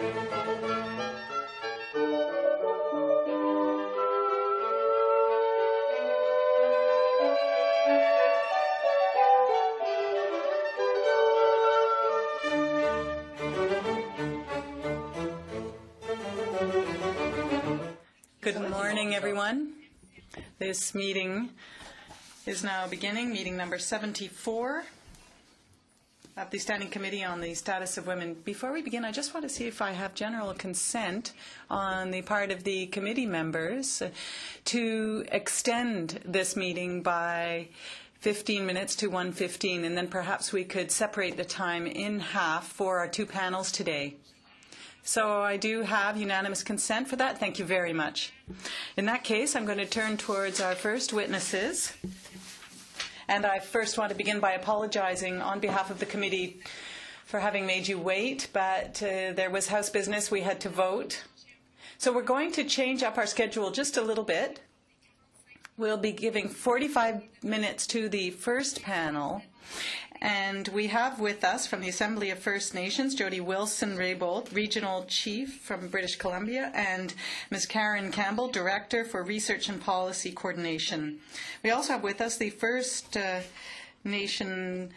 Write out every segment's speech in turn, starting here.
Good morning, everyone. This meeting is now beginning, meeting number 74 of the Standing Committee on the Status of Women. Before we begin, I just want to see if I have general consent on the part of the committee members to extend this meeting by 15 minutes to 1:15, and then perhaps we could separate the time in half for our two panels today. So I do have unanimous consent for that. Thank you very much. In that case, I'm going to turn towards our first witnesses. And I first want to begin by apologizing on behalf of the committee for having made you wait, but there was House business. We had to vote. So we're going to change up our schedule just a little bit. We'll be giving 45 minutes to the first panel. And we have with us from the Assembly of First Nations, Jody Wilson-Raybould, Regional Chief from British Columbia, and Ms. Karen Campbell, Director for Research and Policy Coordination. We also have with us the First Nations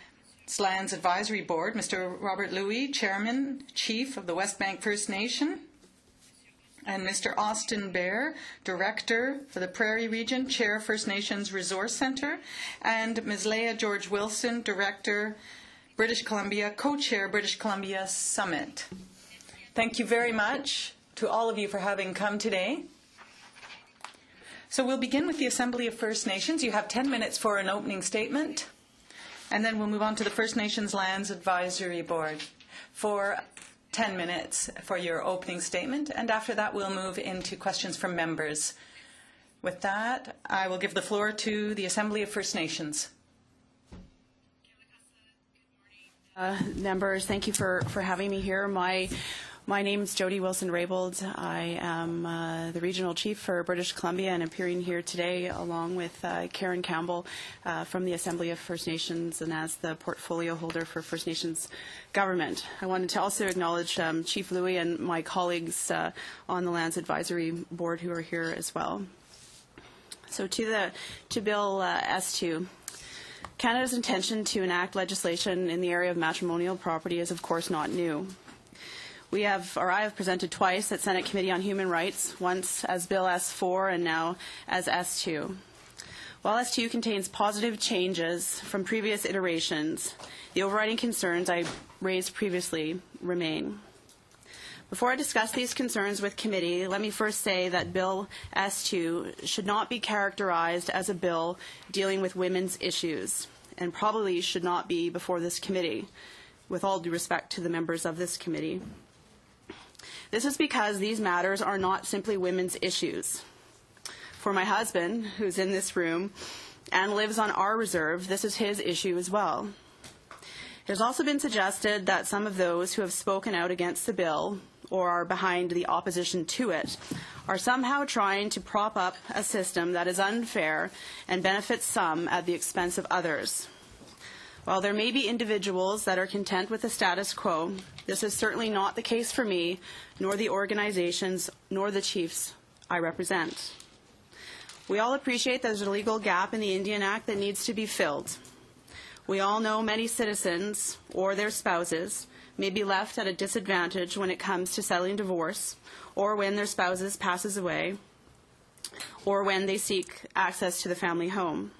Lands Advisory Board, Mr. Robert Louis, Chairman, Chief of the West Bank First Nation, and Mr. Austin Bear, Director for the Prairie Region, Chair, First Nations Resource Centre, and Ms. Leah George Wilson, Director, British Columbia, Co-Chair, British Columbia Summit. Thank you very much to all of you for having come today. So we'll begin with the Assembly of First Nations. You have 10 minutes for an opening statement, and then we'll move on to the First Nations Lands Advisory Board for 10 minutes for your opening statement, and after that we'll move into questions from members. With that, I will give the floor to the Assembly of First Nations. Members, thank you for having me here. My name is Jody Wilson-Raybould. I am the Regional Chief for British Columbia and appearing here today along with Karen Campbell from the Assembly of First Nations and as the portfolio holder for First Nations government. I wanted to also acknowledge Chief Louis and my colleagues on the Lands Advisory Board who are here as well. So to Bill S2. Canada's intention to enact legislation in the area of matrimonial property is of course not new. I have presented twice at Senate Committee on Human Rights, once as Bill S4 and now as S2. While S2 contains positive changes from previous iterations, the overriding concerns I raised previously remain. Before I discuss these concerns with committee, let me first say that Bill S2 should not be characterized as a bill dealing with women's issues, and probably should not be before this committee, with all due respect to the members of this committee. This is because these matters are not simply women's issues. For my husband, who's in this room and lives on our reserve, this is his issue as well. It has also been suggested that some of those who have spoken out against the bill or are behind the opposition to it are somehow trying to prop up a system that is unfair and benefits some at the expense of others. While there may be individuals that are content with the status quo, this is certainly not the case for me, nor the organizations, nor the chiefs I represent. We all appreciate there's a legal gap in the Indian Act that needs to be filled. We all know many citizens or their spouses may be left at a disadvantage when it comes to settling divorce, or when their spouses passes away, or when they seek access to the family home.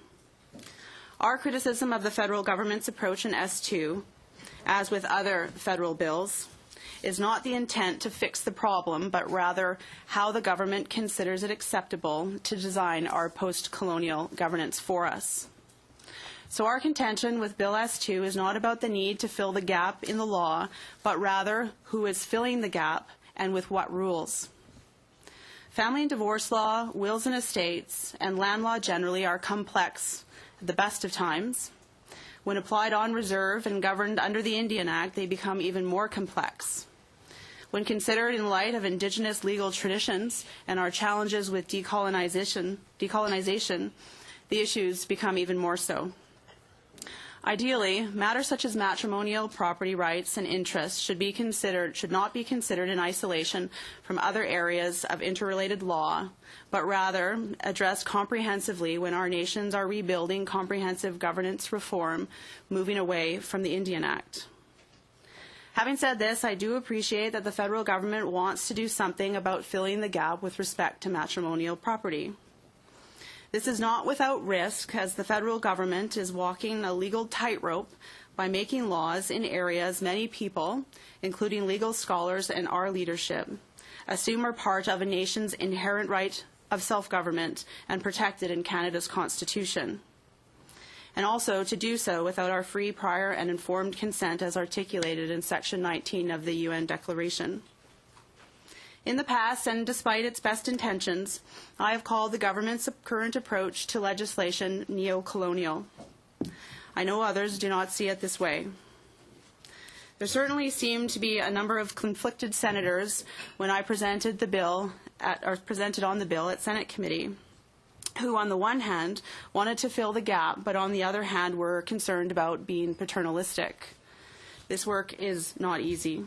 Our criticism of the federal government's approach in S2, as with other federal bills, is not the intent to fix the problem, but rather how the government considers it acceptable to design our post-colonial governance for us. So our contention with Bill S2 is not about the need to fill the gap in the law, but rather who is filling the gap and with what rules. Family and divorce law, wills and estates, and land law generally are complex at the best of times. When applied on reserve and governed under the Indian Act, they become even more complex. When considered in light of Indigenous legal traditions and our challenges with decolonization, the issues become even more so. Ideally, matters such as matrimonial property rights and interests should not be considered in isolation from other areas of interrelated law, but rather addressed comprehensively when our nations are rebuilding comprehensive governance reform, moving away from the Indian Act. Having said this, I do appreciate that the federal government wants to do something about filling the gap with respect to matrimonial property. This is not without risk, as the federal government is walking a legal tightrope by making laws in areas many people, including legal scholars and our leadership, assume are part of a nation's inherent right of self-government and protected in Canada's Constitution, and also to do so without our free, prior, and informed consent as articulated in Section 19 of the UN Declaration. In the past, and despite its best intentions, I have called the government's current approach to legislation neo-colonial. I know others do not see it this way. There certainly seemed to be a number of conflicted senators when I presented on the bill at Senate committee, who on the one hand wanted to fill the gap, but on the other hand were concerned about being paternalistic. This work is not easy.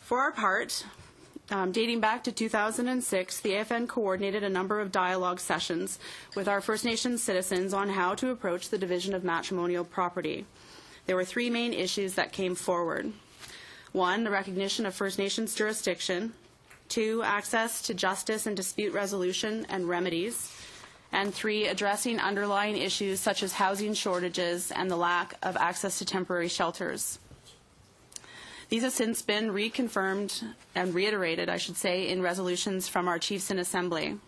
For our part, dating back to 2006, the AFN coordinated a number of dialogue sessions with our First Nations citizens on how to approach the division of matrimonial property. There were three main issues that came forward. 1, the recognition of First Nations jurisdiction. 2, access to justice and dispute resolution and remedies. And 3, addressing underlying issues such as housing shortages and the lack of access to temporary shelters. These have since been reconfirmed and reiterated, I should say, in resolutions from our chiefs in Assembly.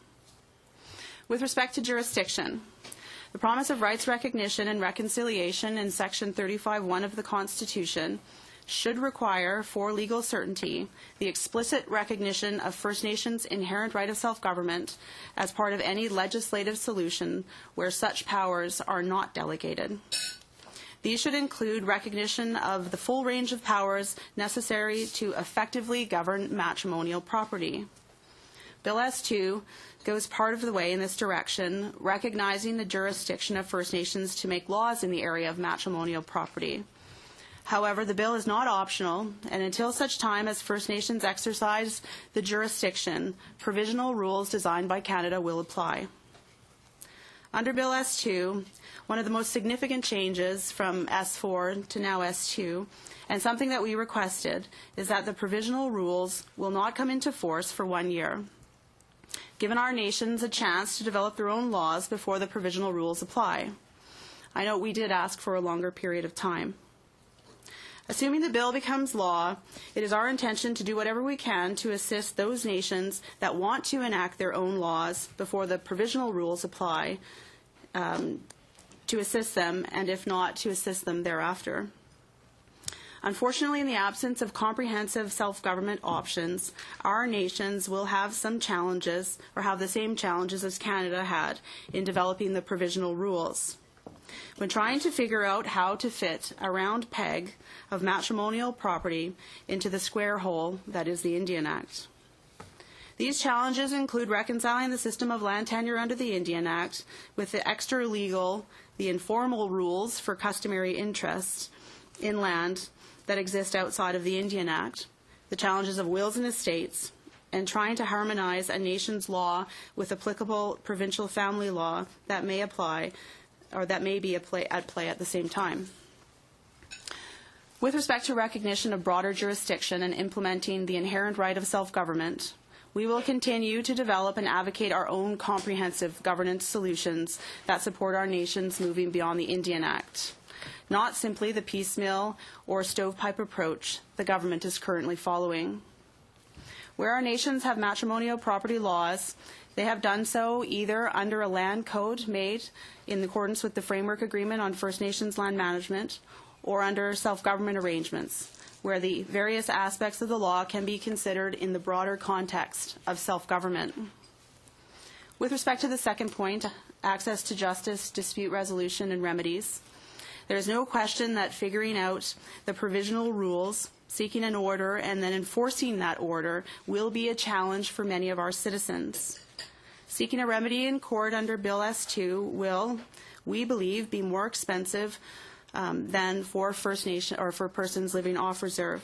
With respect to jurisdiction, the promise of rights recognition and reconciliation in Section 35(1) of the Constitution should require, for legal certainty, the explicit recognition of First Nations' inherent right of self-government as part of any legislative solution where such powers are not delegated. These should include recognition of the full range of powers necessary to effectively govern matrimonial property. Bill S2 goes part of the way in this direction, recognizing the jurisdiction of First Nations to make laws in the area of matrimonial property. However, the bill is not optional, and until such time as First Nations exercise the jurisdiction, provisional rules designed by Canada will apply. Under Bill S2, one of the most significant changes from S4 to now S2, and something that we requested, is that the provisional rules will not come into force for 1 year, giving our nations a chance to develop their own laws before the provisional rules apply. I know we did ask for a longer period of time. Assuming the bill becomes law, it is our intention to do whatever we can to assist those nations that want to enact their own laws before the provisional rules apply, to assist them, and if not, to assist them thereafter. Unfortunately, in the absence of comprehensive self-government options, our nations will have some challenges, or have the same challenges as Canada had in developing the provisional rules. When trying to figure out how to fit a round peg of matrimonial property into the square hole that is the Indian Act. These challenges include reconciling the system of land tenure under the Indian Act with the extra-legal, the informal rules for customary interests in land that exist outside of the Indian Act, the challenges of wills and estates, and trying to harmonize a nation's law with applicable provincial family law that may apply or that may be at play at the same time. With respect to recognition of broader jurisdiction and implementing the inherent right of self-government, we will continue to develop and advocate our own comprehensive governance solutions that support our nations moving beyond the Indian Act, not simply the piecemeal or stovepipe approach the government is currently following. Where our nations have matrimonial property laws, they have done so either under a land code made in accordance with the Framework Agreement on First Nations Land Management or under self-government arrangements, where the various aspects of the law can be considered in the broader context of self-government. With respect to the second point, access to justice, dispute resolution, and remedies, there is no question that figuring out the provisional rules, seeking an order, and then enforcing that order will be a challenge for many of our citizens. Seeking a remedy in court under Bill S2 will, we believe, be more expensive than for First Nation or for persons living off reserve.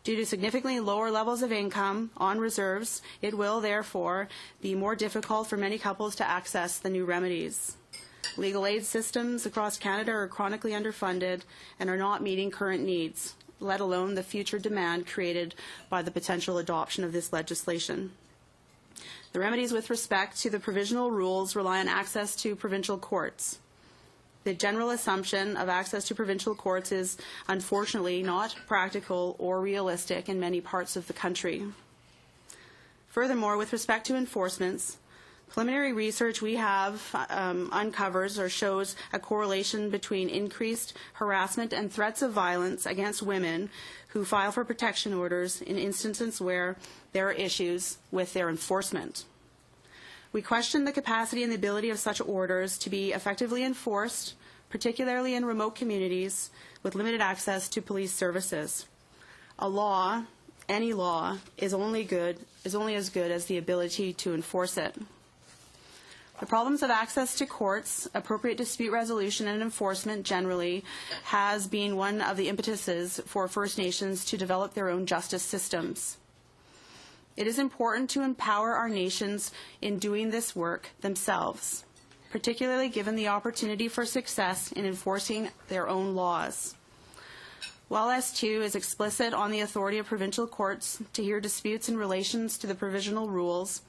Due to significantly lower levels of income on reserves, it will therefore be more difficult for many couples to access the new remedies. Legal aid systems across Canada are chronically underfunded and are not meeting current needs, let alone the future demand created by the potential adoption of this legislation. The remedies with respect to the provisional rules rely on access to provincial courts. The general assumption of access to provincial courts is unfortunately not practical or realistic in many parts of the country. Furthermore, with respect to enforcements, preliminary research we have uncovers or shows a correlation between increased harassment and threats of violence against women who file for protection orders in instances where there are issues with their enforcement. We question the capacity and the ability of such orders to be effectively enforced, particularly in remote communities with limited access to police services. A law, any law, is only as good as the ability to enforce it. The problems of access to courts, appropriate dispute resolution, and enforcement generally has been one of the impetuses for First Nations to develop their own justice systems. It is important to empower our nations in doing this work themselves, particularly given the opportunity for success in enforcing their own laws. While S2 is explicit on the authority of provincial courts to hear disputes in relation to the provisional rules,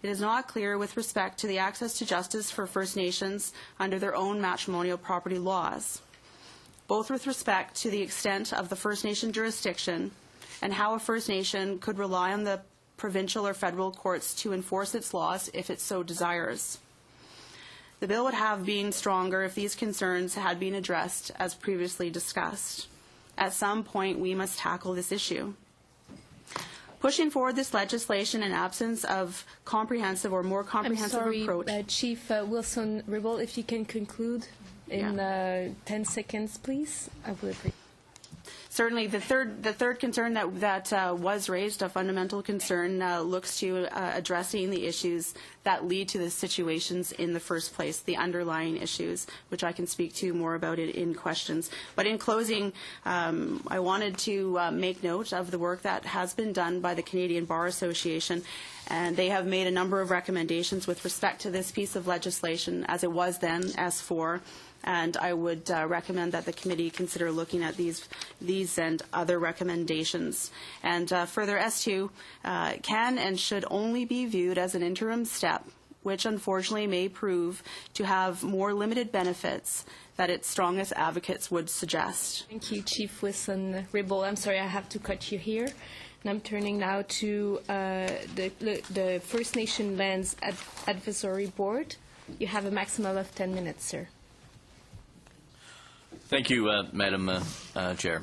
it is not clear with respect to the access to justice for First Nations under their own matrimonial property laws, both with respect to the extent of the First Nation jurisdiction and how a First Nation could rely on the provincial or federal courts to enforce its laws if it so desires. The bill would have been stronger if these concerns had been addressed as previously discussed. At some point, we must tackle this issue. Pushing forward this legislation in absence of comprehensive or more comprehensive approach. Chief Wilson-Raybould, if you can conclude in 10 seconds, please. I would appreciate. Certainly, the third concern that was raised, a fundamental concern, looks to addressing the issues that lead to the situations in the first place, the underlying issues, which I can speak to more about it in questions. But in closing, I wanted to make note of the work that has been done by the Canadian Bar Association, and they have made a number of recommendations with respect to this piece of legislation, as it was then S4. And I would recommend that the committee consider looking at these and other recommendations. And further, S2 can and should only be viewed as an interim step, which unfortunately may prove to have more limited benefits that its strongest advocates would suggest. Thank you, Chief Wilson-Raybould. I'm sorry, I have to cut you here. And I'm turning now to the First Nation Lands Advisory Board. You have a maximum of 10 minutes, sir. Thank you, Madam Chair.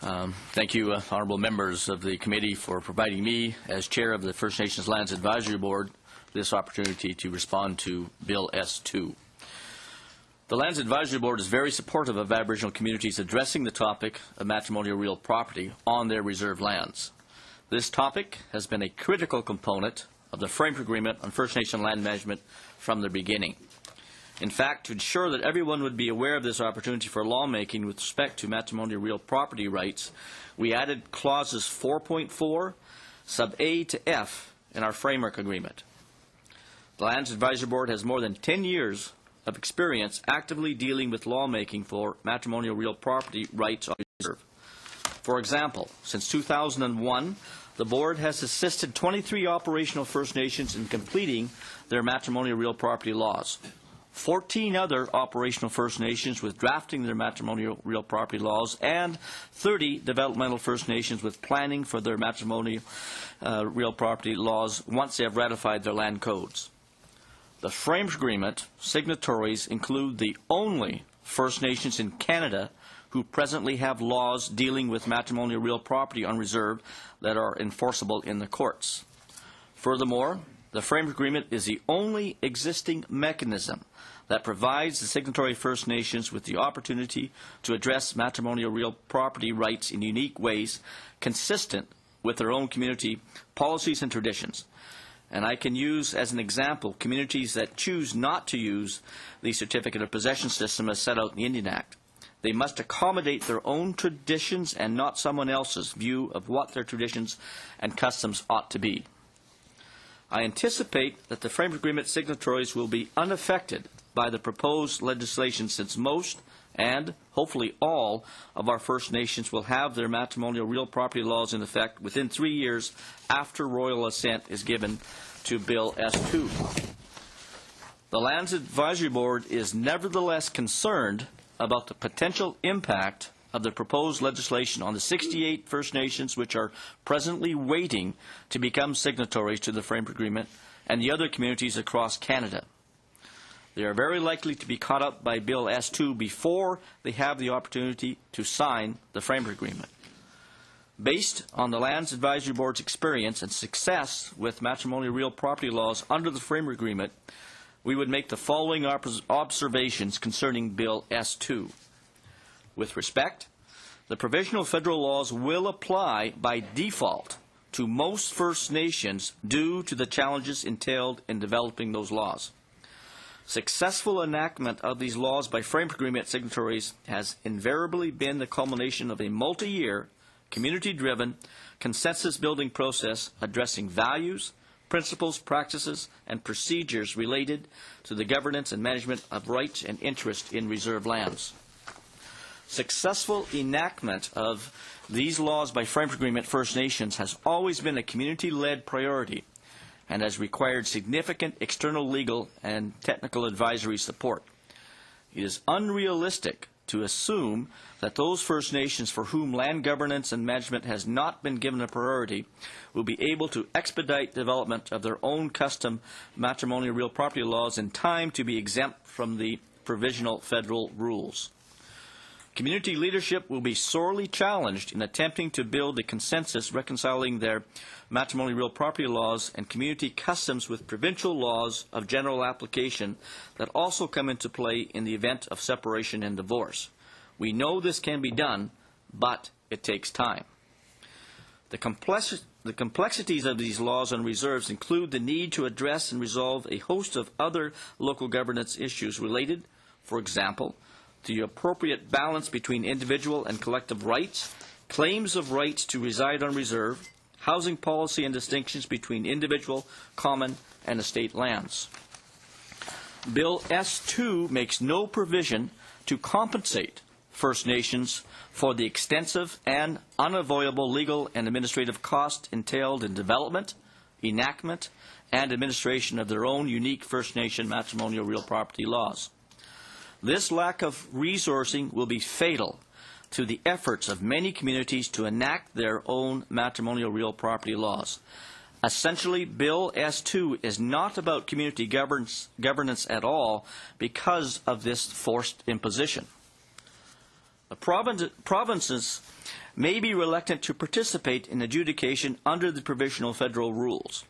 Thank you, honourable members of the committee, for providing me, as chair of the First Nations Lands Advisory Board, this opportunity to respond to Bill S2. The Lands Advisory Board is very supportive of Aboriginal communities addressing the topic of matrimonial real property on their reserved lands. This topic has been a critical component of the Framework Agreement on First Nation land management from the beginning. In fact, to ensure that everyone would be aware of this opportunity for lawmaking with respect to matrimonial real property rights, we added clauses 4.4, sub A to F in our Framework Agreement. The Lands Advisory Board has more than 10 years of experience actively dealing with lawmaking for matrimonial real property rights on reserve. For example, since 2001, the Board has assisted 23 operational First Nations in completing their matrimonial real property laws. 14 other operational First Nations with drafting their matrimonial real property laws, and 30 developmental First Nations with planning for their matrimonial real property laws once they have ratified their land codes. The Framework Agreement signatories include the only First Nations in Canada who presently have laws dealing with matrimonial real property on reserve that are enforceable in the courts. Furthermore, the Framework Agreement is the only existing mechanism that provides the signatory First Nations with the opportunity to address matrimonial real property rights in unique ways consistent with their own community policies and traditions. And I can use as an example communities that choose not to use the Certificate of Possession system as set out in the Indian Act. They must accommodate their own traditions and not someone else's view of what their traditions and customs ought to be. I anticipate that the framework agreement signatories will be unaffected by the proposed legislation, since most and hopefully all of our First Nations will have their matrimonial real property laws in effect within 3 years after royal assent is given to Bill S2. The Lands Advisory Board is nevertheless concerned about the potential impact of the proposed legislation on the 68 First Nations which are presently waiting to become signatories to the framework agreement and the other communities across Canada. They are very likely to be caught up by Bill S2 before they have the opportunity to sign the framework agreement. Based on the Lands Advisory Board's experience and success with matrimonial real property laws under the framework agreement, we would make the following observations concerning Bill S2. With respect, the provisional federal laws will apply by default to most First Nations due to the challenges entailed in developing those laws. Successful enactment of these laws by framework agreement signatories has invariably been the culmination of a multi-year, community-driven, consensus-building process addressing values, principles, practices, and procedures related to the governance and management of rights and interest in reserved lands. Successful enactment of these laws by framework agreement First Nations has always been a community-led priority and has required significant external legal and technical advisory support. It is unrealistic to assume that those First Nations for whom land governance and management has not been given a priority will be able to expedite development of their own custom matrimonial real property laws in time to be exempt from the provisional federal rules. Community leadership will be sorely challenged in attempting to build a consensus reconciling their matrimonial real property laws and community customs with provincial laws of general application that also come into play in the event of separation and divorce. We know this can be done, but it takes time. The complexities of these laws and reserves include the need to address and resolve a host of other local governance issues related, for example, the appropriate balance between individual and collective rights, claims of rights to reside on reserve, housing policy and distinctions between individual, common, and estate lands. Bill S2 makes no provision to compensate First Nations for the extensive and unavoidable legal and administrative costs entailed in development, enactment, and administration of their own unique First Nation matrimonial real property laws. This lack of resourcing will be fatal to the efforts of many communities to enact their own matrimonial real property laws. Essentially, Bill S2 is not about community governance at all because of this forced imposition. The provinces may be reluctant to participate in adjudication under the provisional federal rules.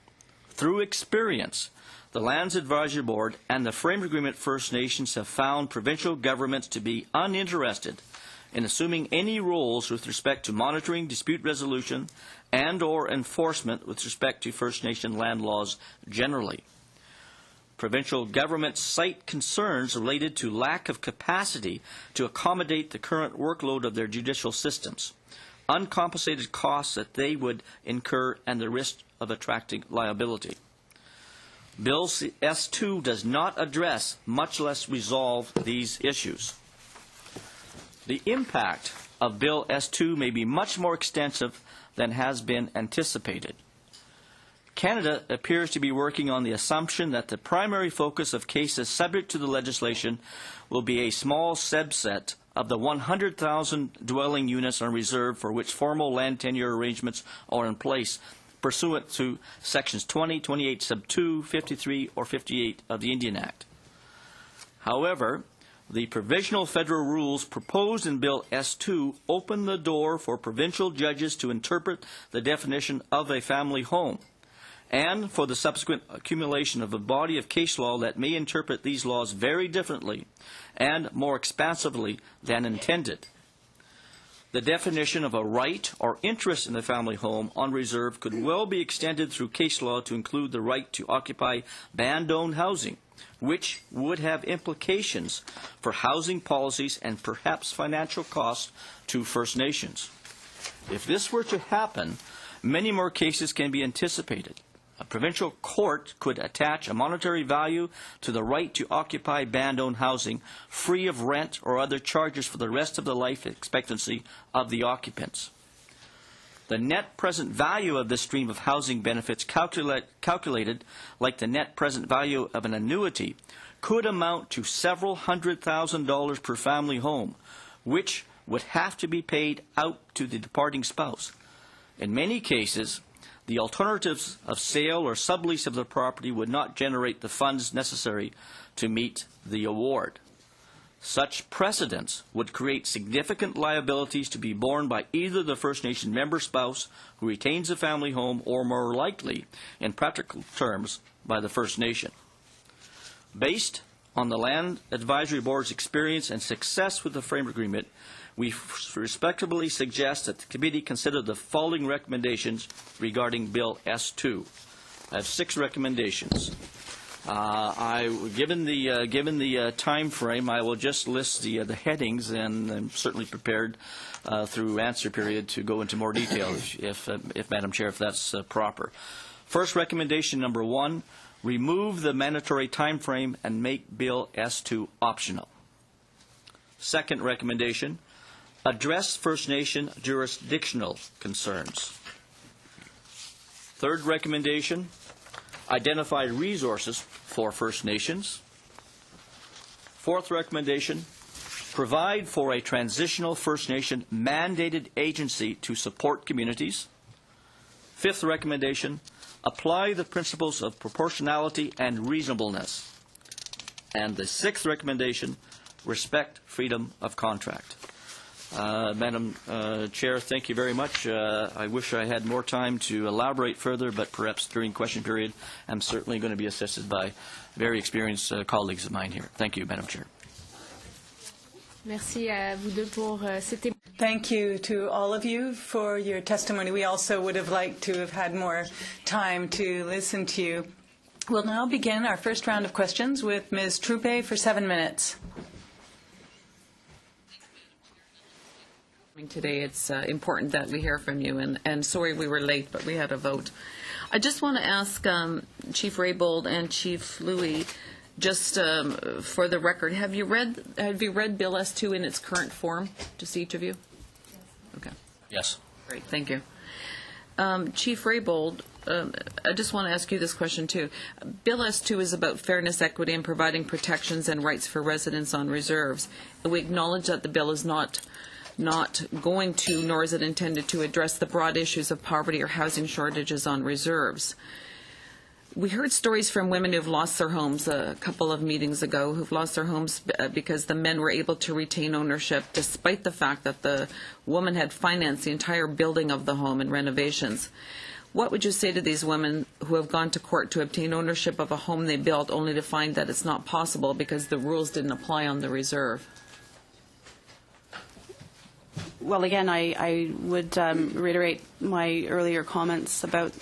Through experience, the Lands Advisory Board and the Framework Agreement First Nations have found provincial governments to be uninterested in assuming any roles with respect to monitoring, dispute resolution, and/or enforcement with respect to First Nation land laws generally. Provincial governments cite concerns related to lack of capacity to accommodate the current workload of their judicial systems, uncompensated costs that they would incur, and the risk of attracting liability. Bill S2 does not address, much less resolve, these issues. The impact of Bill S2 may be much more extensive than has been anticipated. Canada appears to be working on the assumption that the primary focus of cases subject to the legislation will be a small subset of the 100,000 dwelling units on reserve for which formal land tenure arrangements are in place pursuant to Sections 20, 28 sub 2, 53, or 58 of the Indian Act. However, the provisional federal rules proposed in Bill S2 open the door for provincial judges to interpret the definition of a family home, and for the subsequent accumulation of a body of case law that may interpret these laws very differently and more expansively than intended. The definition of a right or interest in a family home on reserve could well be extended through case law to include the right to occupy band-owned housing which would have implications for housing policies and perhaps financial costs to First Nations. If this were to happen, many more cases can be anticipated. A provincial court could attach a monetary value to the right to occupy band-owned housing, free of rent or other charges for the rest of the life expectancy of the occupants. The net present value of this stream of housing benefits calculated like the net present value of an annuity could amount to several $100,000 per family home, which would have to be paid out to the departing spouse. In many cases, the alternatives of sale or sublease of the property would not generate the funds necessary to meet the award. Such precedents would create significant liabilities to be borne by either the First Nation member spouse who retains a family home, or more likely, in practical terms, by the First Nation. Based on the Land Advisory Board's experience and success with the framework agreement, we respectfully suggest that the committee consider the following recommendations regarding Bill S2. I have 6 recommendations. Given the time frame, I will just list the headings, and I'm certainly prepared through answer period to go into more detail, if Madam Chair, if that's proper. First recommendation, number 1, remove the mandatory time frame and make Bill S2 optional. Second recommendation, address First Nation jurisdictional concerns. Third recommendation, identify resources for First Nations. Fourth recommendation, provide for a transitional First Nation mandated agency to support communities. Fifth recommendation, apply the principles of proportionality and reasonableness. And the sixth recommendation, respect freedom of contract. Madam Chair, thank you very much. I wish I had more time to elaborate further, but perhaps during question period, I'm certainly going to be assisted by very experienced colleagues of mine here. Thank you, Madam Chair. Merci à vous deux pour cet Thank you to all of you for your testimony. We also would have liked to have had more time to listen to you. We'll now begin our first round of questions with Ms. Troupe for 7 minutes. Today, it's important that we hear from you, and sorry we were late, but we had a vote. I just want to ask Chief Raybould and Chief Louis, just for the record, have you read Bill S2 in its current form? Just each of you? Yes. Okay. Yes. Great. Thank you. Chief Raybould, I just want to ask you this question too. Bill S2 is about fairness, equity, and providing protections and rights for residents on reserves. And we acknowledge that the bill is not going to, nor is it intended to, address the broad issues of poverty or housing shortages on reserves. We heard stories from women who have lost their homes a couple of meetings ago, who've lost their homes because the men were able to retain ownership despite the fact that the woman had financed the entire building of the home and renovations. What would you say to these women who have gone to court to obtain ownership of a home they built only to find that it's not possible because the rules didn't apply on the reserve? Well, again, I would reiterate my earlier comments about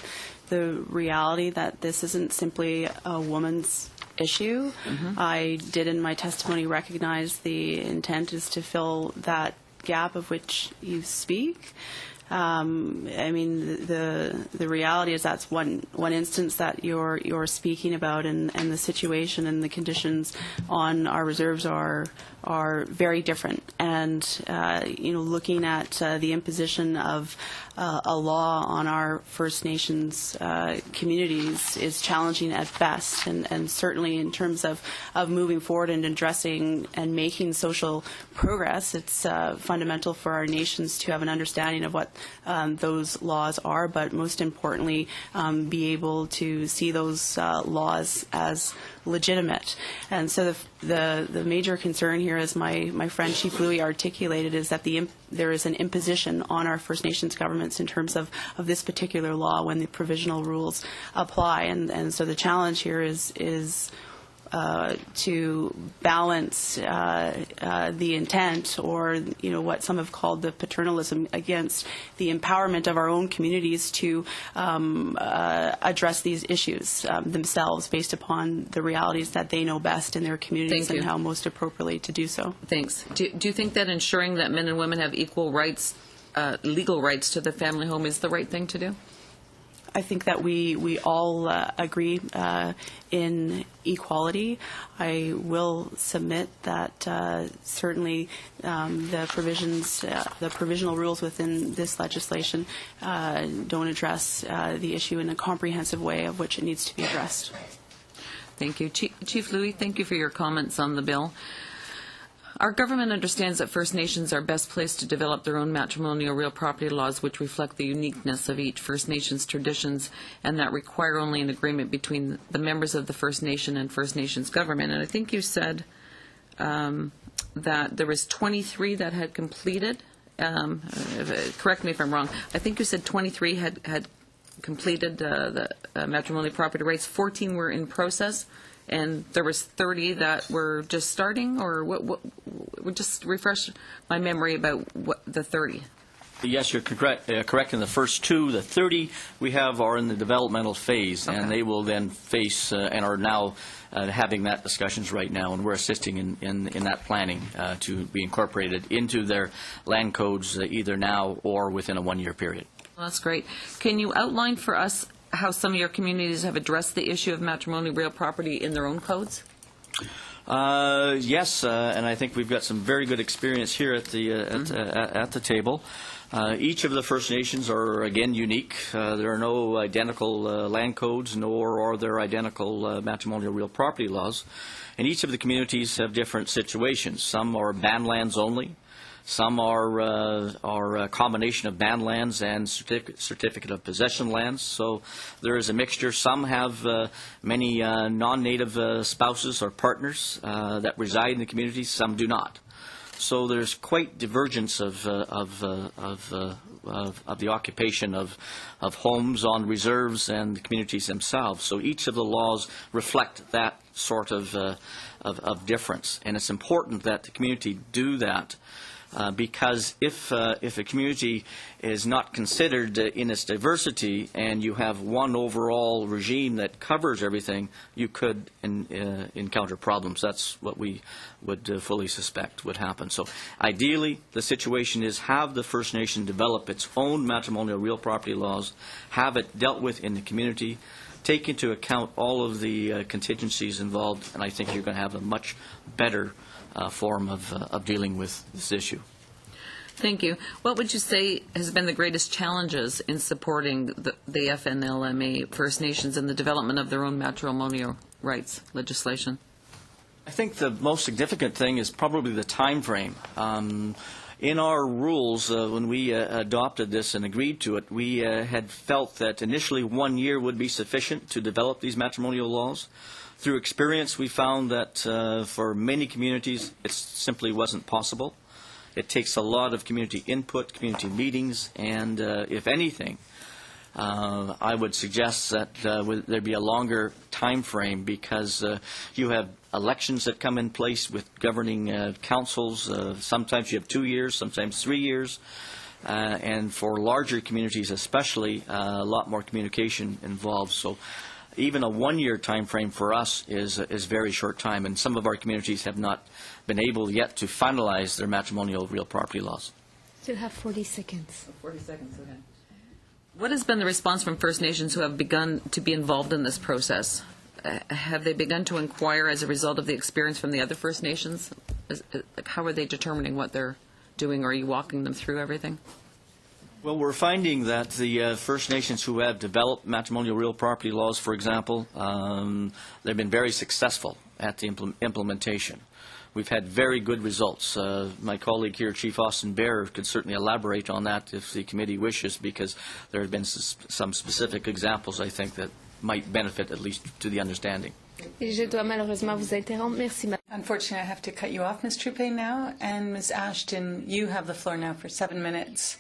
the reality that this isn't simply a woman's issue. Mm-hmm. I did in my testimony recognize the intent is to fill that gap of which you speak. I mean, the reality is that's one instance that you're speaking about, and the situation and the conditions on our reserves are very different. And looking at the imposition of a law on our First Nations communities is challenging at best, and certainly in terms of moving forward and addressing and making social progress, it's fundamental for our nations to have an understanding of what those laws are, but most importantly, be able to see those laws as legitimate. And so the major concern here, as my friend Chief Louis articulated, is that there is an imposition on our First Nations governments in terms of this particular law when the provisional rules apply. And so the challenge here is balance the intent, or what some have called the paternalism, against the empowerment of our own communities to address these issues themselves, based upon the realities that they know best in their communities and how most appropriately to do so. Thanks. Do you think that ensuring that men and women have equal rights, legal rights to the family home, is the right thing to do? I think that we all agree in equality. I will submit that certainly the provisions, the provisional rules within this legislation don't address the issue in a comprehensive way of which it needs to be addressed. Thank you. Chief Louis, thank you for your comments on the bill. Our government understands that First Nations are best placed to develop their own matrimonial real property laws, which reflect the uniqueness of each First Nations traditions and that require only an agreement between the members of the First Nation and First Nations government. And I think you said that there was 23 that had completed. Correct me if I'm wrong. I think you said 23 had completed the matrimonial property rights. 14 were in process. And there was 30 that were just starting, or what just refresh my memory about the 30. Yes, you're correct in the first two. The 30 we have are in the developmental phase, and they will then face and are now having that discussions right now, and we're assisting in that planning to be incorporated into their land codes either now or within a one-year period. Well, that's great. Can you outline for us how some of your communities have addressed the issue of matrimonial real property in their own codes? Yes, and I think we've got some very good experience here at the table. Each of the First Nations are, again, unique. There are no identical land codes, nor are there identical matrimonial real property laws. And each of the communities have different situations. Some are ban lands only. Some are a combination of ban lands and certificate of possession lands. So there is a mixture. Some have many non-native spouses or partners that reside in the community. Some do not. So there's quite divergence of the occupation of homes on reserves and the communities themselves. So each of the laws reflect that sort of difference, and it's important that the community do that. Because if a community is not considered in its diversity and you have one overall regime that covers everything, you could encounter problems. That's what we would fully suspect would happen. So ideally, the situation is have the First Nation develop its own matrimonial real property laws, have it dealt with in the community, take into account all of the contingencies involved, and I think you're going to have a much better form of dealing with this issue. Thank you. What would you say has been the greatest challenges in supporting the FNLMA First Nations in the development of their own matrimonial rights legislation? I think the most significant thing is probably the time frame. In our rules, when we adopted this and agreed to it, we had felt that initially 1 year would be sufficient to develop these matrimonial laws. Through experience, we found that for many communities, it simply wasn't possible. It takes a lot of community input, community meetings, and if anything, I would suggest that there be a longer time frame because you have elections that come in place with governing councils. Sometimes you have 2 years, sometimes 3 years. And for larger communities especially, a lot more communication involved. So even a 1 year time frame for us is very short time, and some of our communities have not been able yet to finalize their matrimonial real property laws. Still have 40 seconds. 40 seconds, okay. What has been the response from First Nations who have begun to be involved in this process? Have they begun to inquire as a result of the experience from the other First Nations? How are they determining what they're doing? Are you walking them through everything? Well, we're finding that the First Nations who have developed matrimonial real property laws, for example, they've been very successful at the implementation. We've had very good results. My colleague here, Chief Austin Bear, could certainly elaborate on that if the committee wishes, because there have been some specific examples, I think, that might benefit at least to the understanding. Je dois malheureusement vous interrompre. Merci. Unfortunately, I have to cut you off, Ms. Troupe, now. And Ms. Ashton, you have the floor now for 7 minutes.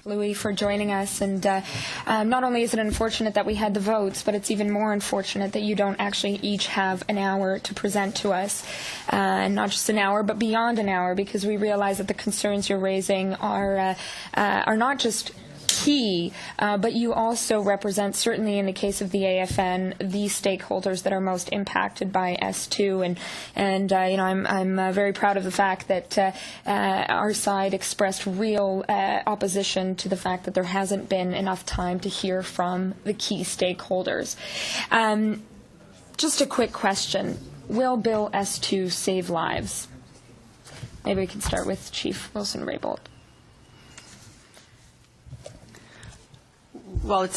Louis, for joining us. And not only is it unfortunate that we had the votes, but it's even more unfortunate that you don't actually each have an hour to present to us. And not just an hour, but beyond an hour, because we realize that the concerns you're raising are not just key, but you also represent, certainly in the case of the AFN, the stakeholders that are most impacted by S2. And I'm very proud of the fact that our side expressed real opposition to the fact that there hasn't been enough time to hear from the key stakeholders. Just a quick question. Will Bill S2 save lives? Maybe we can start with Chief Wilson-Raybould. Well,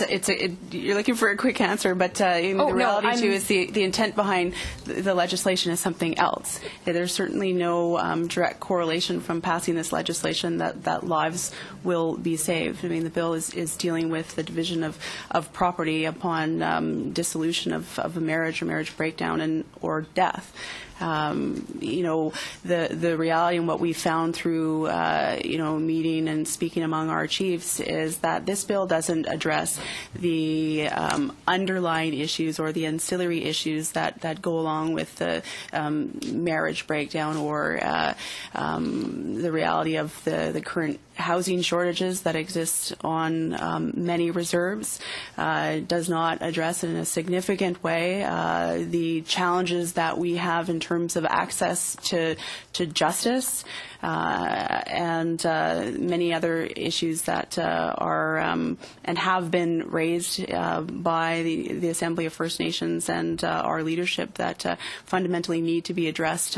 you're looking for a quick answer, but the reality too is the intent behind the legislation is something else. There's certainly no direct correlation from passing this legislation that lives will be saved. I mean, the bill is dealing with the division of property upon dissolution of a marriage or marriage breakdown or death. The reality and what we found through, meeting and speaking among our chiefs is that this bill doesn't address the underlying issues or the ancillary issues that go along with the marriage breakdown or the reality of the current housing shortages that exist on many reserves. Does not address in a significant way the challenges that we have in terms of access to justice and many other issues that are and have been raised by the Assembly of First Nations and our leadership that fundamentally need to be addressed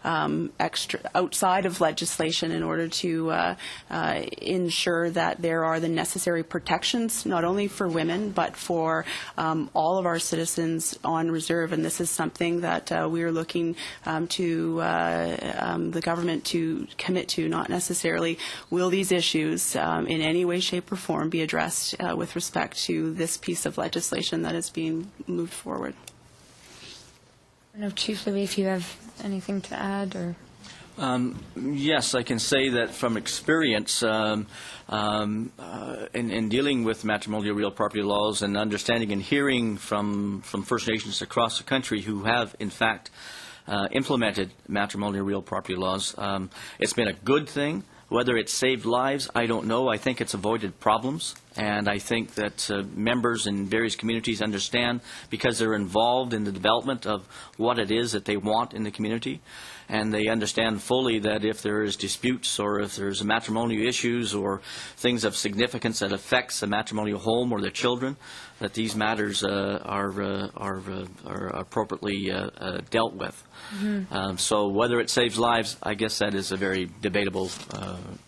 outside of legislation in order to ensure that there are the necessary protections not only for women but for all of our citizens on reserve. And this is something that we are looking to the government to commit to, not necessarily will these issues in any way, shape or form be addressed with respect to this piece of legislation that is being moved forward. I don't know, Chief Louis, if you have anything to add or... Yes, I can say that from experience in dealing with matrimonial real property laws and understanding and hearing from First Nations across the country who have, in fact, implemented matrimonial real property laws, it's been a good thing. Whether it saved lives, I don't know. I think it's avoided problems, and I think that members in various communities understand because they're involved in the development of what it is that they want in the community, and they understand fully that if there is disputes or if there's matrimonial issues or things of significance that affects the matrimonial home or the children, that these matters are appropriately dealt with. Mm-hmm. So whether it saves lives, I guess that is a very debatable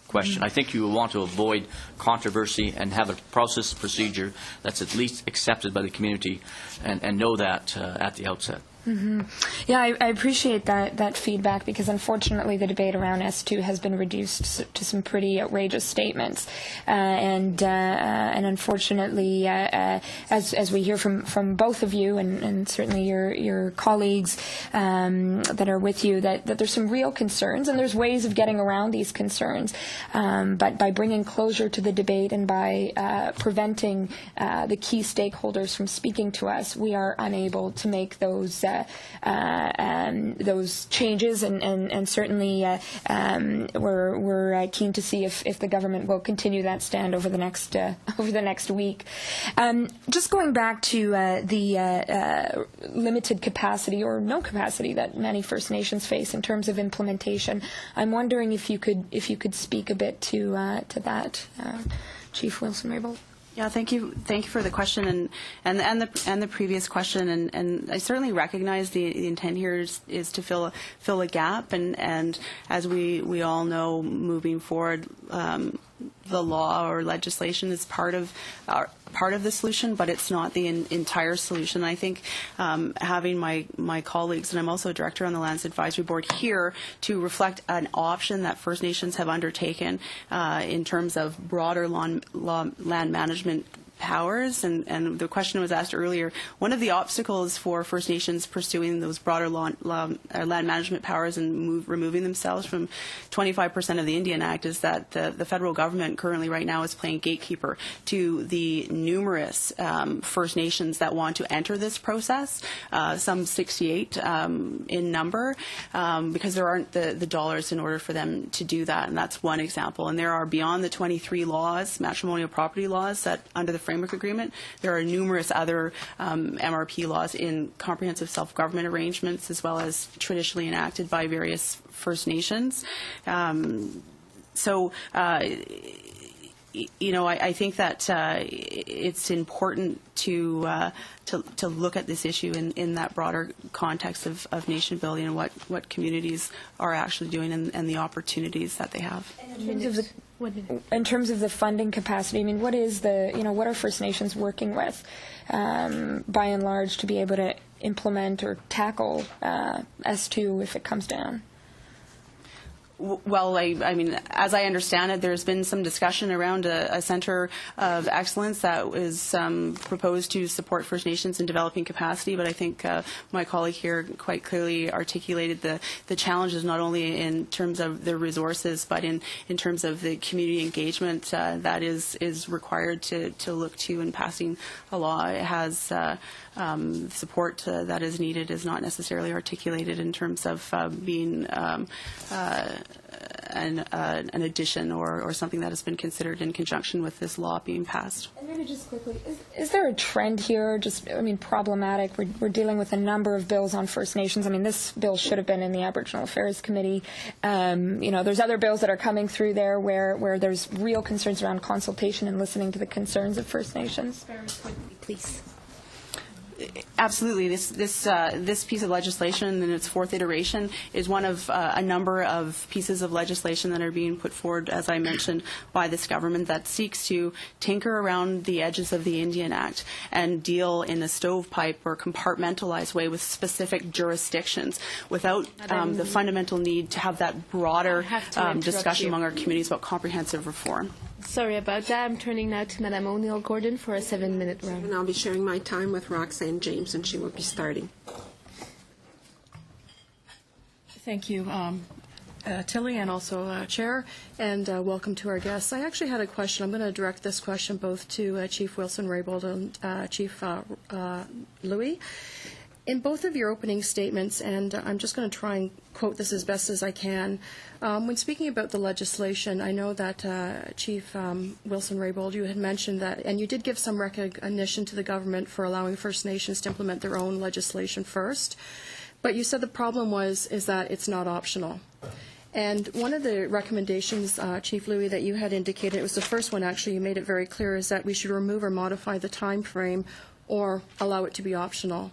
question. Mm-hmm. I think you want to avoid controversy and have a process procedure that's at least accepted by the community and know that at the outset. Mm-hmm. Yeah, I appreciate that feedback because unfortunately the debate around S2 has been reduced to some pretty outrageous statements, and unfortunately, as we hear from both of you and certainly your colleagues that are with you, that there's some real concerns and there's ways of getting around these concerns, but by bringing closure to the debate and by preventing the key stakeholders from speaking to us, we are unable to make those changes, and certainly we're keen to see if the government will continue that stand over the next week. Just going back to the limited capacity or no capacity that many First Nations face in terms of implementation, I'm wondering if you could speak a bit to that, Chief Wilson-Raybould. Yeah, thank you for the question and the previous question, and I certainly recognize the intent here is to fill a gap, and as we all know, moving forward, the law or legislation is part of the solution, but it's not the entire solution. I think having my colleagues, and I'm also a director on the Lands Advisory Board here, to reflect an option that First Nations have undertaken in terms of broader land management powers, and the question was asked earlier, one of the obstacles for First Nations pursuing those broader land management powers and removing themselves from 25% of the Indian Act is that the federal government currently right now is playing gatekeeper to the numerous First Nations that want to enter this process, some 68 in number, because there aren't the dollars in order for them to do that, and that's one example. And there are, beyond the 23 laws, matrimonial property laws, that under the framework agreement, there are numerous other MRP laws in comprehensive self-government arrangements, as well as traditionally enacted by various First Nations. I think that it's important to look at this issue in that broader context of nation building and what communities are actually doing and the opportunities that they have. In terms of the funding capacity, I mean, what are First Nations working with, by and large, to be able to implement or tackle S2 if it comes down? Well, I mean, as I understand it, there's been some discussion around a center of excellence that was proposed to support First Nations in developing capacity, but I think my colleague here quite clearly articulated the challenges not only in terms of the resources, but in terms of the community engagement that is required to look to in passing a law. It has support that is needed is not necessarily articulated in terms of being an addition or something that has been considered in conjunction with this law being passed. And maybe just quickly, is there a trend here, problematic? We're dealing with a number of bills on First Nations. I mean, this bill should have been in the Aboriginal Affairs Committee. There's other bills that are coming through there where there's real concerns around consultation and listening to the concerns of First Nations. Very quickly, please. Absolutely. This piece of legislation in its fourth iteration is one of a number of pieces of legislation that are being put forward, as I mentioned, by this government that seeks to tinker around the edges of the Indian Act and deal in a stovepipe or compartmentalized way with specific jurisdictions without the fundamental need to have that broader discussion among our communities about comprehensive reform. Sorry about that. I'm turning now to Madame O'Neill-Gordon for a 7-minute round. And I'll be sharing my time with Roxanne James, and she will be starting. Thank you, Tilly, and also Chair, and welcome to our guests. I actually had a question. I'm going to direct this question both to Chief Wilson-Raybould and Chief Louis. In both of your opening statements, and I'm just going to try and quote this as best as I can, when speaking about the legislation, I know that Chief Wilson-Raybould, you had mentioned that, and you did give some recognition to the government for allowing First Nations to implement their own legislation first, but you said the problem is that it's not optional. And one of the recommendations, Chief Louis, that you had indicated, it was the first one actually, you made it very clear, is that we should remove or modify the time frame or allow it to be optional.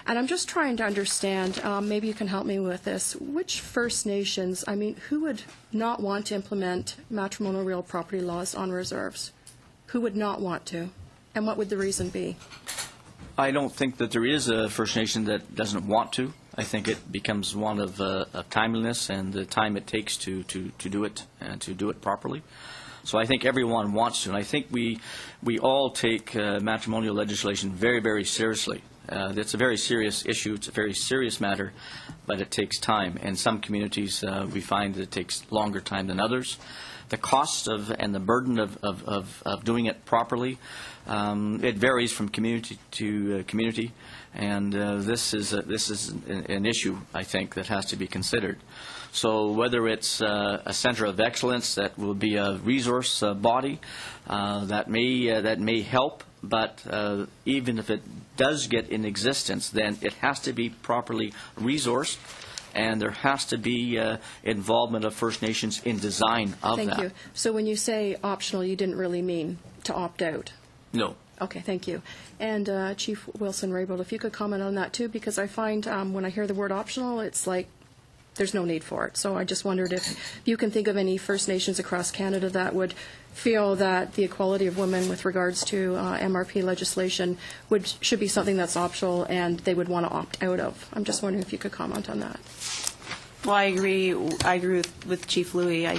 And I'm just trying to understand, maybe you can help me with this, which First Nations, who would not want to implement matrimonial real property laws on reserves? Who would not want to? And what would the reason be? I don't think that there is a First Nation that doesn't want to. I think it becomes one of timeliness and the time it takes to do it and to do it properly. So I think everyone wants to, and I think we all take matrimonial legislation very, very seriously. It's a very serious issue. It's a very serious matter, but it takes time. And some communities, we find that it takes longer time than others. The cost and the burden of doing it properly, it varies from community to community, and this is an issue, I think, that has to be considered. So whether it's a center of excellence that will be a resource body that may help, but even if it does get in existence, then it has to be properly resourced, and there has to be involvement of First Nations in design of that. Thank you. So when you say optional, you didn't really mean to opt out? No. Okay, thank you. And Chief Wilson-Raybould, if you could comment on that too, because I find when I hear the word optional, it's like there's no need for it. So I just wondered if you can think of any First Nations across Canada that would feel that the equality of women with regards to MRP legislation should be something that's optional and they would want to opt out of. I'm just wondering if you could comment on that. Well, I agree with Chief Louis.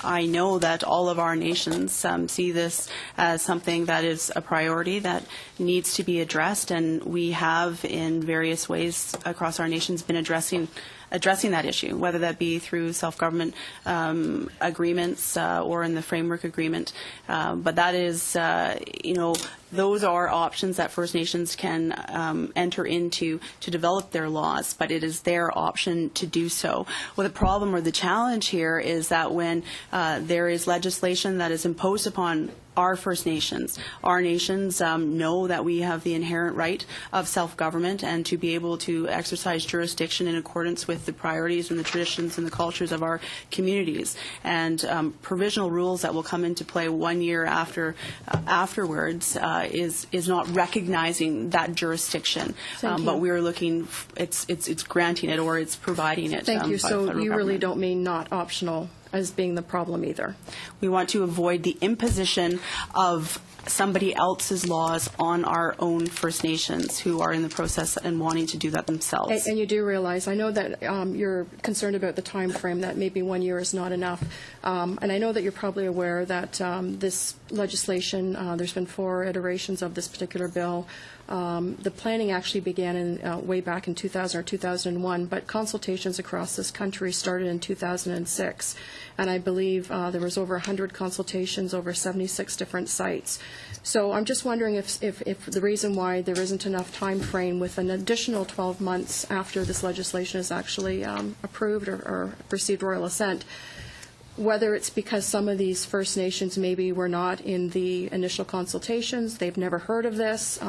I know that all of our nations see this as something that is a priority that needs to be addressed, and we have in various ways across our nations been addressing that issue, whether that be through self-government agreements or in the framework agreement. But that is, those are options that First Nations can enter into to develop their laws, but it is their option to do so. Well, the problem or the challenge here is that when there is legislation that is imposed upon our First Nations. Our nations know that we have the inherent right of self-government and to be able to exercise jurisdiction in accordance with the priorities and the traditions and the cultures of our communities. And provisional rules that will come into play 1 year afterwards is not recognizing that jurisdiction. But we're looking, it's granting it or it's providing it. Thank you. So you really government. don't mean not optional as being the problem either. We want to avoid the imposition of somebody else's laws on our own First Nations who are in the process and wanting to do that themselves. And you do realize, I know that you're concerned about the time frame, that maybe 1 year is not enough. And I know that you're probably aware that this legislation, there's been 4 iterations of this particular bill. The planning actually began way back in 2000 or 2001, but consultations across this country started in 2006. And I believe there was over 100 consultations over 76 different sites. So I'm just wondering if the reason why there isn't enough time frame with an additional 12 months after this legislation is actually approved or received royal assent, whether it's because some of these First Nations maybe were not in the initial consultations, they've never heard of this.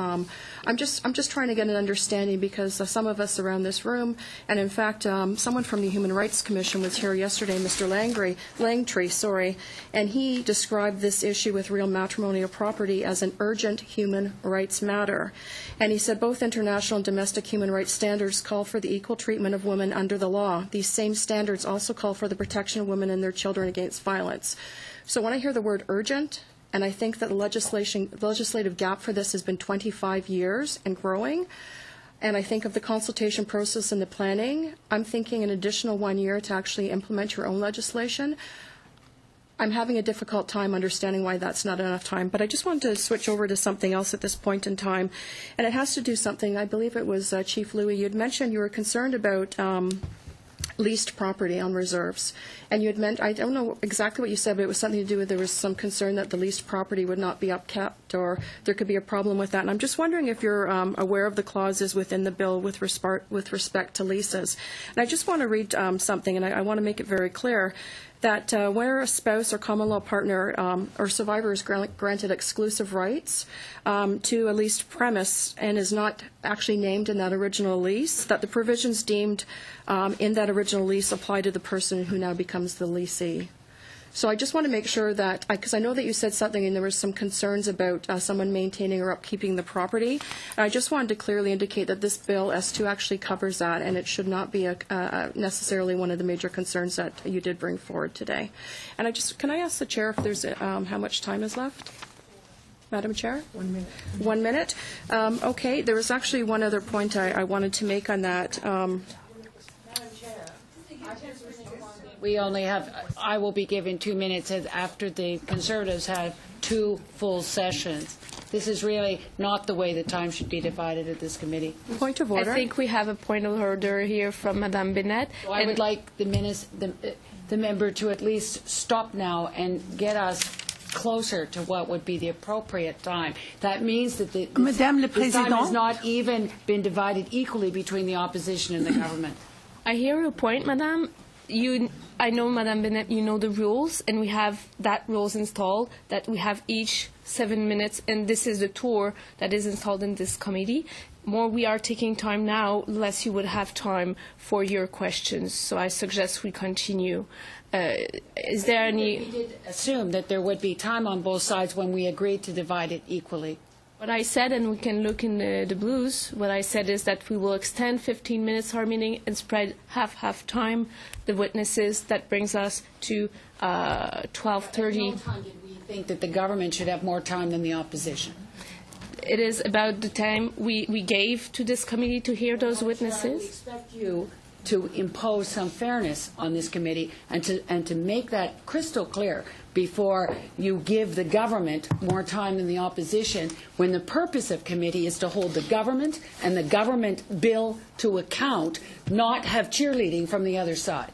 I'm just trying to get an understanding because some of us around this room, and in fact, someone from the Human Rights Commission was here yesterday, Mr. Langtree, and he described this issue with real matrimonial property as an urgent human rights matter. And he said both international and domestic human rights standards call for the equal treatment of women under the law. These same standards also call for the protection of women and their children against violence. So when I hear the word urgent, and I think that the legislative gap for this has been 25 years and growing, and I think of the consultation process and the planning, I'm thinking an additional 1 year to actually implement your own legislation. I'm having a difficult time understanding why that's not enough time, but I just wanted to switch over to something else at this point in time, and it has to do something, I believe it was Chief Louis, you'd mentioned you were concerned about leased property on reserves. And you had meant, I don't know exactly what you said, but it was something to do with there was some concern that the leased property would not be upkept or there could be a problem with that. And I'm just wondering if you're aware of the clauses within the bill with respect to leases. And I just want to read something, and I want to make it very clear that where a spouse or common law partner or survivor is granted exclusive rights to a leased premise and is not actually named in that original lease, that the provisions deemed in that original lease apply to the person who now becomes the leasee. So I just want to make sure that, because I know that you said something and there were some concerns about someone maintaining or upkeeping the property, and I just wanted to clearly indicate that this bill, S2, actually covers that, and it should not be necessarily one of the major concerns that you did bring forward today. And can I ask the Chair if there's how much time is left? Madam Chair? 1 minute. 1 minute? Okay, there was actually one other point I wanted to make on that. We only have, I will be given 2 minutes after the Conservatives have 2 full sessions. This is really not the way the time should be divided at this committee. Point of order. I think we have a point of order here from Madame Binet. So I would like the member to at least stop now and get us closer to what would be the appropriate time. That means that the time has not even been divided equally between the opposition and the government. I hear your point, Madame. I know, Madame Binet, you know the rules, and we have that rules installed, that we have each 7 minutes, and this is the tour that is installed in this committee. More we are taking time now, less you would have time for your questions. So I suggest we continue. Is there any... We did assume that there would be time on both sides when we agreed to divide it equally. What I said, and we can look in the blues, what I said is that we will extend 15 minutes our meeting and spread half time the witnesses. That brings us to 12:30. At no time did we think that the government should have more time than the opposition. It is about the time we gave to this committee to hear those witnesses. We expect you to impose some fairness on this committee and to make that crystal clear before you give the government more time than the opposition, when the purpose of committee is to hold the government and the government bill to account, not have cheerleading from the other side.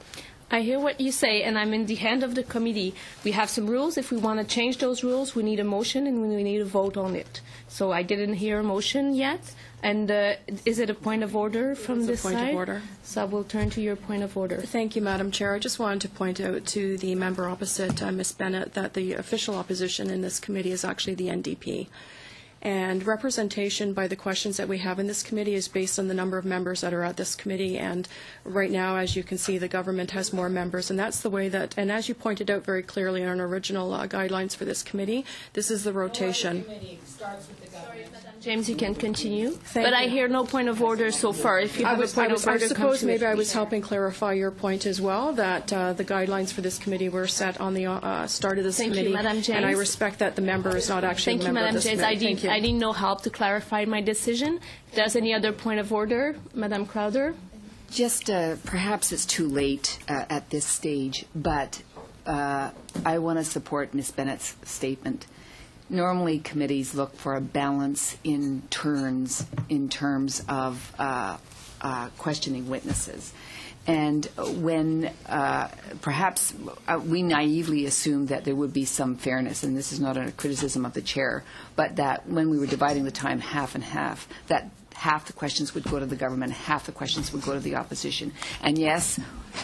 I hear what you say, and I'm in the hand of the committee. We have some rules. If we want to change those rules, we need a motion, and we need a vote on it. So I didn't hear a motion yet. And is it a point of order from this side? It's a point of order. So I will turn to your point of order. Thank you, Madam Chair. I just wanted to point out to the member opposite, Ms. Bennett, that the official opposition in this committee is actually the NDP. And representation by the questions that we have in this committee is based on the number of members that are at this committee. And right now, as you can see, the government has more members. And that's the way that, and as you pointed out very clearly in our original guidelines for this committee, this is the rotation. James, you can continue. Thank but you. I hear no point of order so far. If you have a point of order, I suppose maybe I was helping clarify your point as well, that the guidelines for this committee were set on the start of this Thank committee. you, Madam James. And I respect that the member is not actually Thank a you, member Madam of this James. committee. Thank you. I need no help to clarify my decision. Does any other point of order, Madam Crowder? Just perhaps it's too late at this stage, but I want to support Ms. Bennett's statement. Normally, committees look for a balance in terms of questioning witnesses. And when perhaps we naively assumed that there would be some fairness, and this is not a criticism of the chair, but that when we were dividing the time half and half, that half the questions would go to the government, half the questions would go to the opposition. And yes,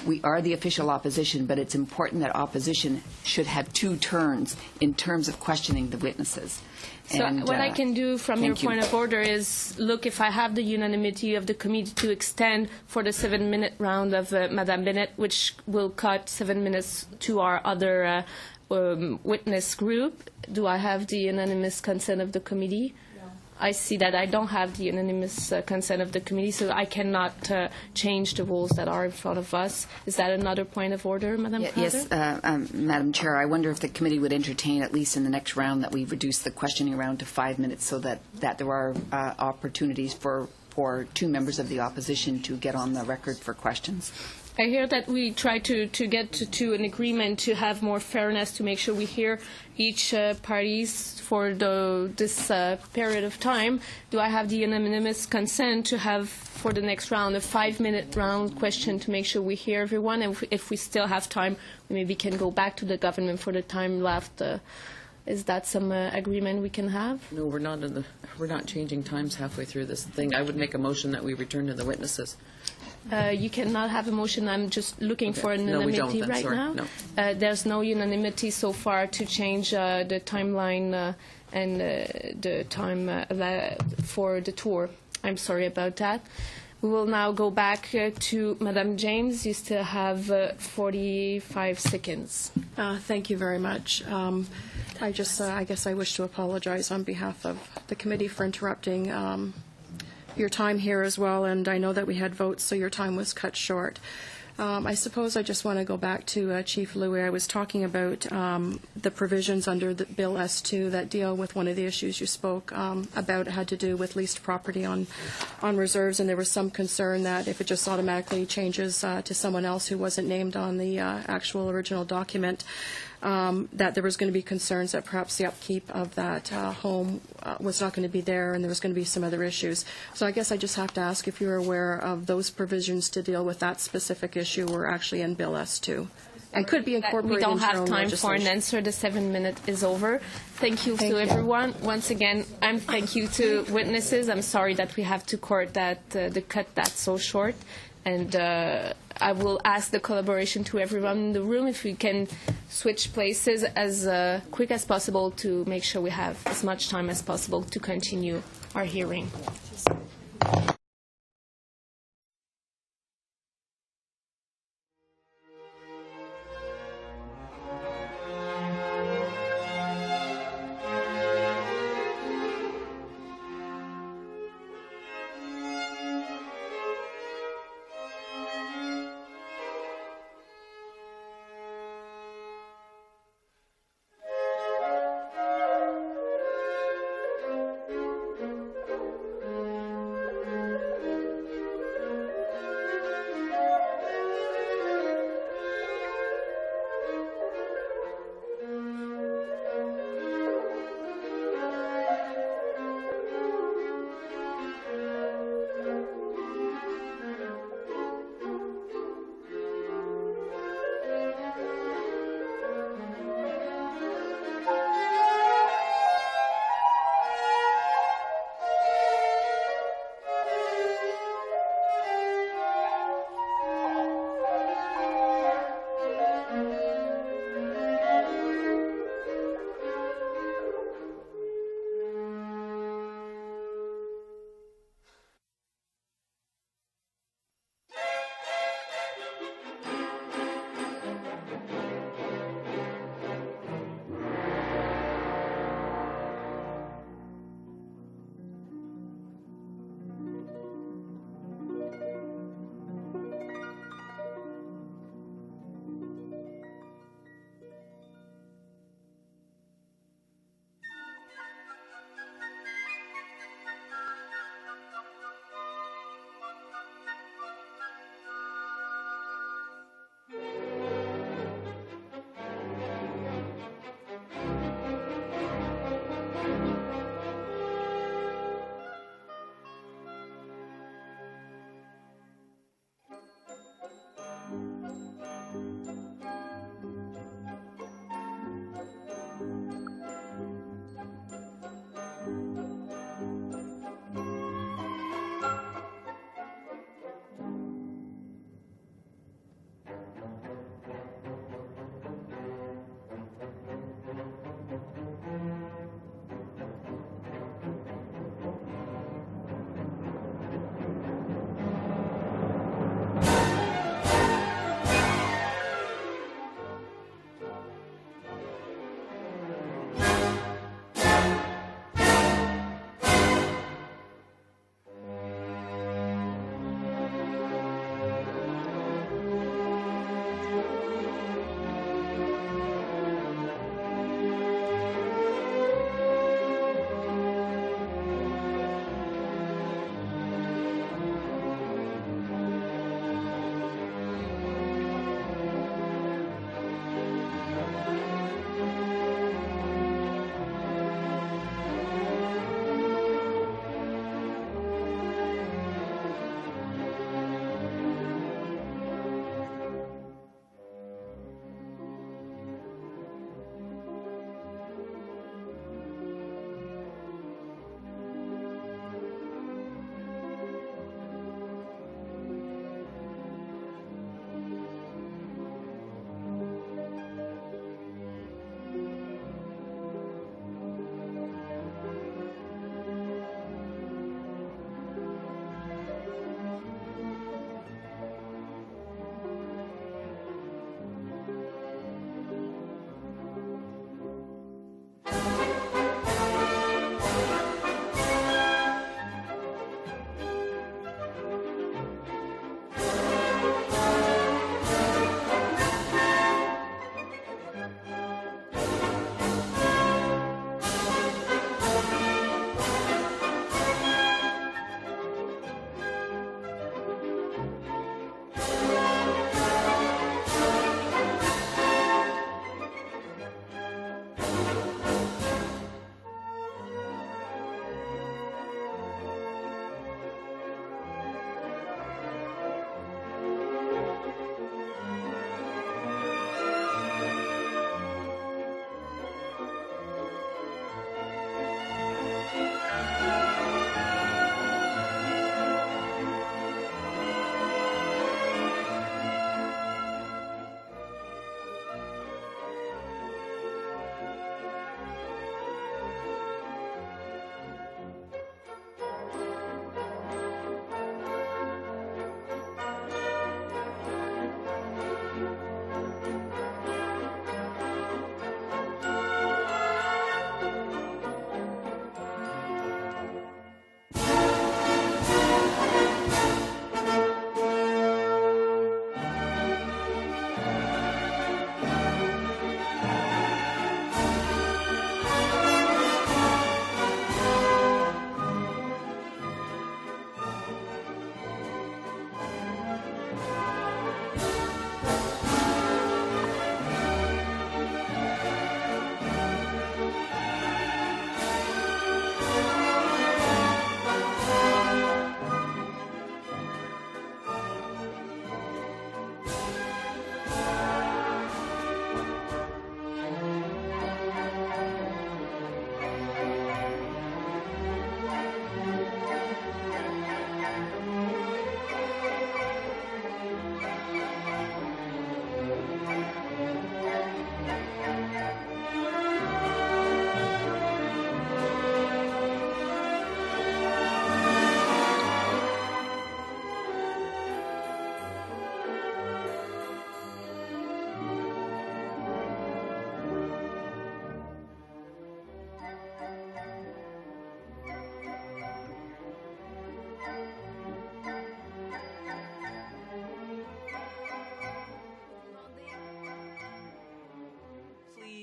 we are the official opposition, but it's important that opposition should have two turns in terms of questioning the witnesses. So what I can do from your point of order is, look, if I have the unanimity of the committee to extend for the 7-minute round of Madame Bennett, which will cut 7 minutes to our other witness group, do I have the unanimous consent of the committee? I see that I don't have the unanimous consent of the committee, so I cannot change the rules that are in front of us. Is that another point of order, Madam Crowder? Yes, Madam Chair. I wonder if the committee would entertain, at least in the next round, that we reduce the questioning round to 5 minutes so that there are opportunities for 2 members of the opposition to get on the record for questions. I hear that we try to get to an agreement to have more fairness, to make sure we hear each parties for this period of time. Do I have the unanimous consent to have for the next round a 5-minute round question to make sure we hear everyone? And if we still have time, we maybe can go back to the government for the time left. Is that some agreement we can have? No, we're not changing times halfway through this thing. I would make a motion that we return to the witnesses. You cannot have a motion. I'm just looking for an unanimity right now. No. There's no unanimity so far to change the timeline and the time for the tour. I'm sorry about that. We will now go back to Madame James. You still have 45 seconds. Thank you very much. I guess I wish to apologize on behalf of the committee for interrupting your time here as well, and I know that we had votes, so your time was cut short. I suppose I just want to go back to Chief Louis. I was talking about the provisions under the Bill S2 that deal with one of the issues you spoke about. It had to do with leased property on reserves, and there was some concern that if it just automatically changes to someone else who wasn't named on the actual original document, that there was going to be concerns that perhaps the upkeep of that home was not going to be there, and there was going to be some other issues. So I guess I just have to ask if you're aware of those provisions to deal with that specific issue were actually in Bill S2 and could be incorporated We don't into our have own time for an legislation. answer. The 7-minute is over. Thank you to everyone. Once again, thank you to witnesses. I'm sorry that we have to cut that so short. And I will ask the collaboration to everyone in the room if we can switch places as quick as possible to make sure we have as much time as possible to continue our hearing.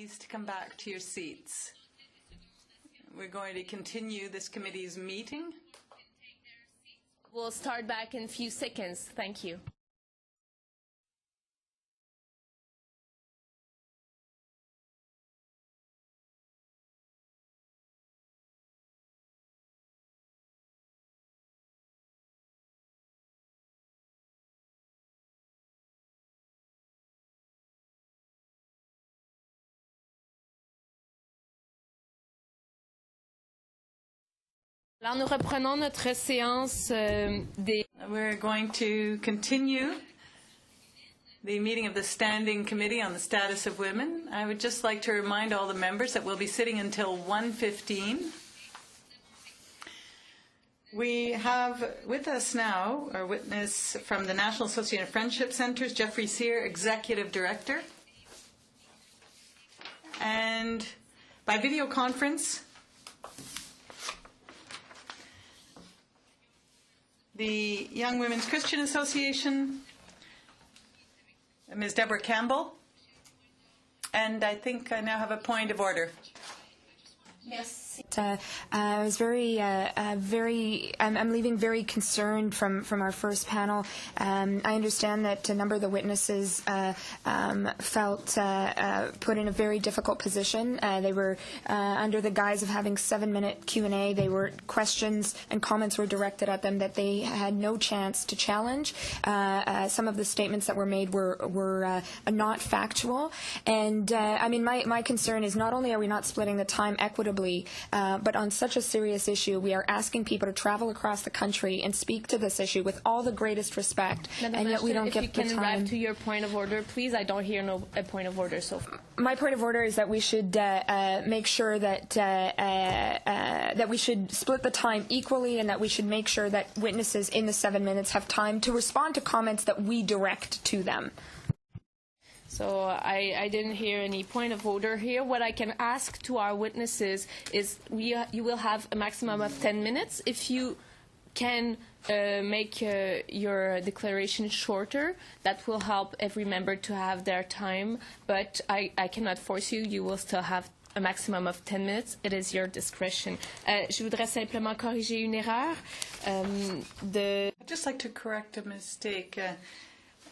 Please to come back to your seats. We're going to continue this committee's meeting. We'll start back in a few seconds. Thank you. Alors, nous reprenons notre séance des... We're going to continue the meeting of the Standing Committee on the Status of Women. I would just like to remind all the members that we'll be sitting until 1:15. We have with us now our witness from the National Association of Friendship Centres, Jeffrey Sear, Executive Director. And by video conference, the Young Women's Christian Association, Ms. Deborah Campbell, and I think I now have a point of order. Yes. I was I'm leaving very concerned from our first panel. I understand that a number of the witnesses felt put in a very difficult position. They were under the guise of having 7-minute Q&A. Questions and comments were directed at them that they had no chance to challenge. Some of the statements that were made were not factual. And I mean, my concern is not only are we not splitting the time equitably, but on such a serious issue, we are asking people to travel across the country and speak to this issue with all the greatest respect, Madam and yet we don't get the time. If you can wrap to your point of order, please. I don't hear a point of order so far. My point of order is that we should make sure that that we should split the time equally, and that we should make sure that witnesses in the 7 minutes have time to respond to comments that we direct to them. So I didn't hear any point of order here. What I can ask to our witnesses is you will have a maximum of 10 minutes. If you can make your declaration shorter, that will help every member to have their time. But I cannot force you. You will still have a maximum of 10 minutes. It is your discretion. Je voudrais simplement corriger une erreur. I'd just like to correct a mistake.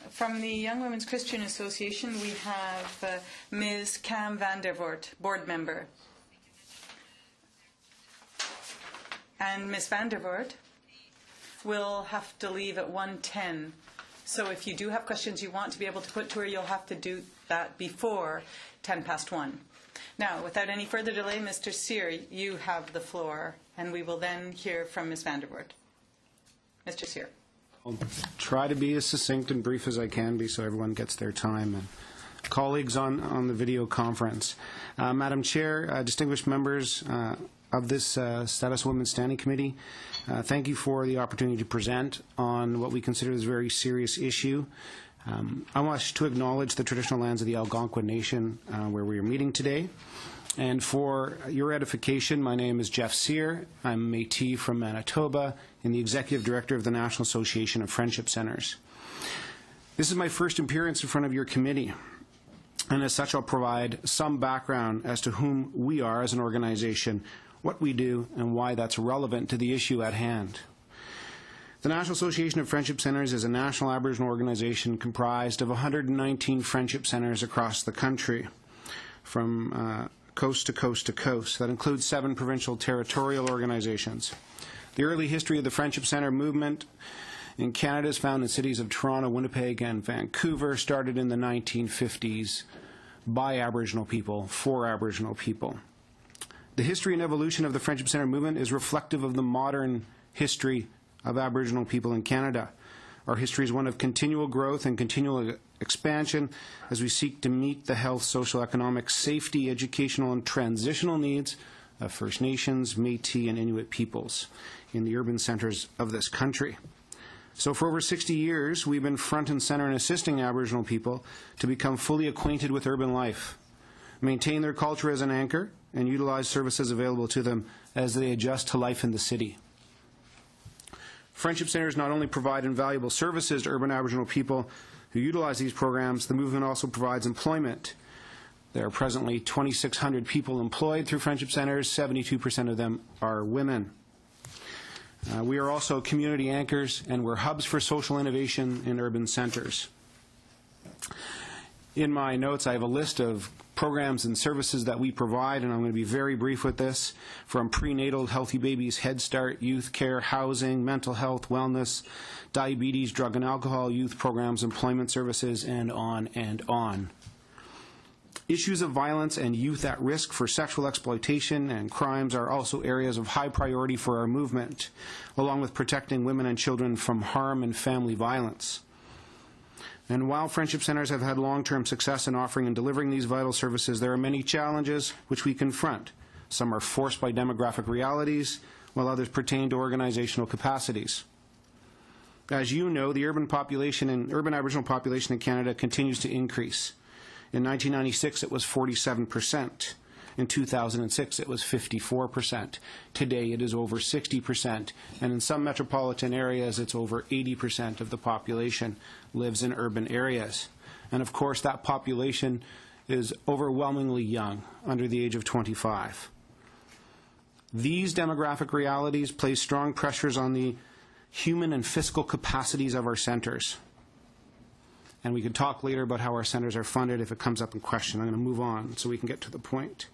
From the Young Women's Christian Association, we have Ms. Cam Vandervoort, board member. And Ms. Vandervoort will have to leave at 1:10. So if you do have questions you want to be able to put to her, you'll have to do that before 1:10. Now, without any further delay, Mr. Sear, you have the floor, and we will then hear from Ms. Vandervoort. Mr. Sear. I'll try to be as succinct and brief as I can be so everyone gets their time. And colleagues on the video conference. Madam Chair, distinguished members of this Status of Women Standing Committee, thank you for the opportunity to present on what we consider this very serious issue. I want to acknowledge the traditional lands of the Algonquin Nation where we are meeting today. And for your edification, my name is Jeff Sear. I'm Métis from Manitoba and the Executive Director of the National Association of Friendship Centres. This is my first appearance in front of your committee, and as such I'll provide some background as to whom we are as an organization, what we do, and why that's relevant to the issue at hand. The National Association of Friendship Centres is a national Aboriginal organization comprised of 119 friendship centres across the country, from coast to coast to coast. That includes 7 provincial territorial organizations. The early history of the Friendship Centre movement in Canada is found in cities of Toronto, Winnipeg, and Vancouver, started in the 1950s by Aboriginal people, for Aboriginal people. The history and evolution of the Friendship Centre movement is reflective of the modern history of Aboriginal people in Canada. Our history is one of continual growth and continual expansion as we seek to meet the health, social, economic, safety, educational, and transitional needs of First Nations, Métis, and Inuit peoples in the urban centres of this country. So for over 60 years, we've been front and center in assisting Aboriginal people to become fully acquainted with urban life, maintain their culture as an anchor, and utilize services available to them as they adjust to life in the city. Friendship centres not only provide invaluable services to urban Aboriginal people who utilize these programs, the movement also provides employment. There are presently 2,600 people employed through friendship centres. 72% of them are women. We are also community anchors, and we're hubs for social innovation in urban centres. In my notes, I have a list of programs and services that we provide, and I'm going to be very brief with this, from prenatal, healthy babies, Head Start, youth care, housing, mental health, wellness, diabetes, drug and alcohol, youth programs, employment services, and on and on. Issues of violence and youth at risk for sexual exploitation and crimes are also areas of high priority for our movement, along with protecting women and children from harm and family violence. And while friendship centres have had long-term success in offering and delivering these vital services, there are many challenges which we confront. Some are forced by demographic realities, while others pertain to organizational capacities. As you know, the urban Aboriginal population in Canada continues to increase. In 1996, it was 47%. In 2006, it was 54%. Today, it is over 60%. And in some metropolitan areas, it's over 80% of the population lives in urban areas. And of course, that population is overwhelmingly young, under the age of 25. These demographic realities place strong pressures on the human and fiscal capacities of our centres. And we can talk later about how our centres are funded if it comes up in question. I'm going to move on so we can get to the point.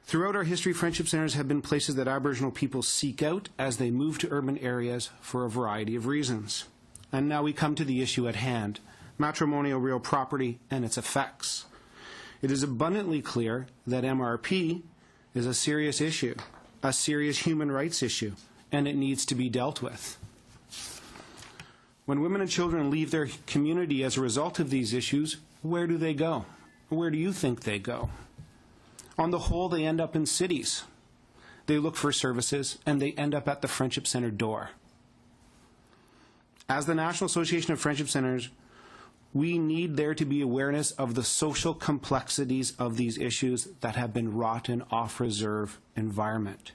Throughout our history, friendship centres have been places that Aboriginal people seek out as they move to urban areas for a variety of reasons. And now we come to the issue at hand, matrimonial real property and its effects. It is abundantly clear that MRP is a serious issue, a serious human rights issue, and it needs to be dealt with. When women and children leave their community as a result of these issues, where do they go? Where do you think they go? On the whole, they end up in cities. They look for services, and they end up at the Friendship Centre door. As the National Association of Friendship Centres, we need there to be awareness of the social complexities of these issues that have been wrought in off-reserve environment.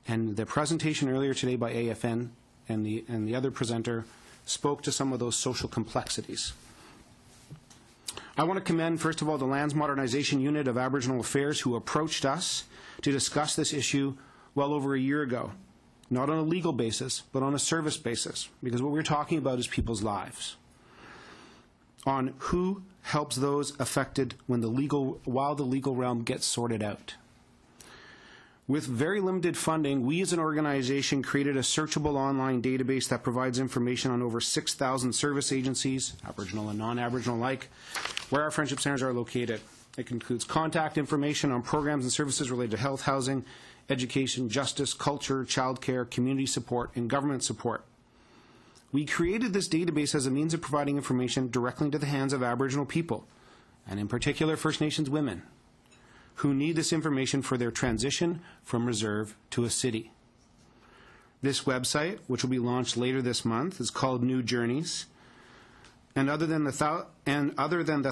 And the presentation earlier today by AFN and the other presenter spoke to some of those social complexities. I want to commend, first of all, the Lands Modernization Unit of Aboriginal Affairs, who approached us to discuss this issue well over a year ago, not on a legal basis, but on a service basis, because what we're talking about is people's lives, on who helps those affected while the legal realm gets sorted out. With very limited funding, we as an organization created a searchable online database that provides information on over 6,000 service agencies, Aboriginal and non-Aboriginal alike, where our friendship centres are located. It includes contact information on programs and services related to health, housing, education, justice, culture, childcare, community support, and government support. We created this database as a means of providing information directly into the hands of Aboriginal people, and in particular First Nations women, who need this information for their transition from reserve to a city. This website, which will be launched later this month, is called New Journeys. And other than the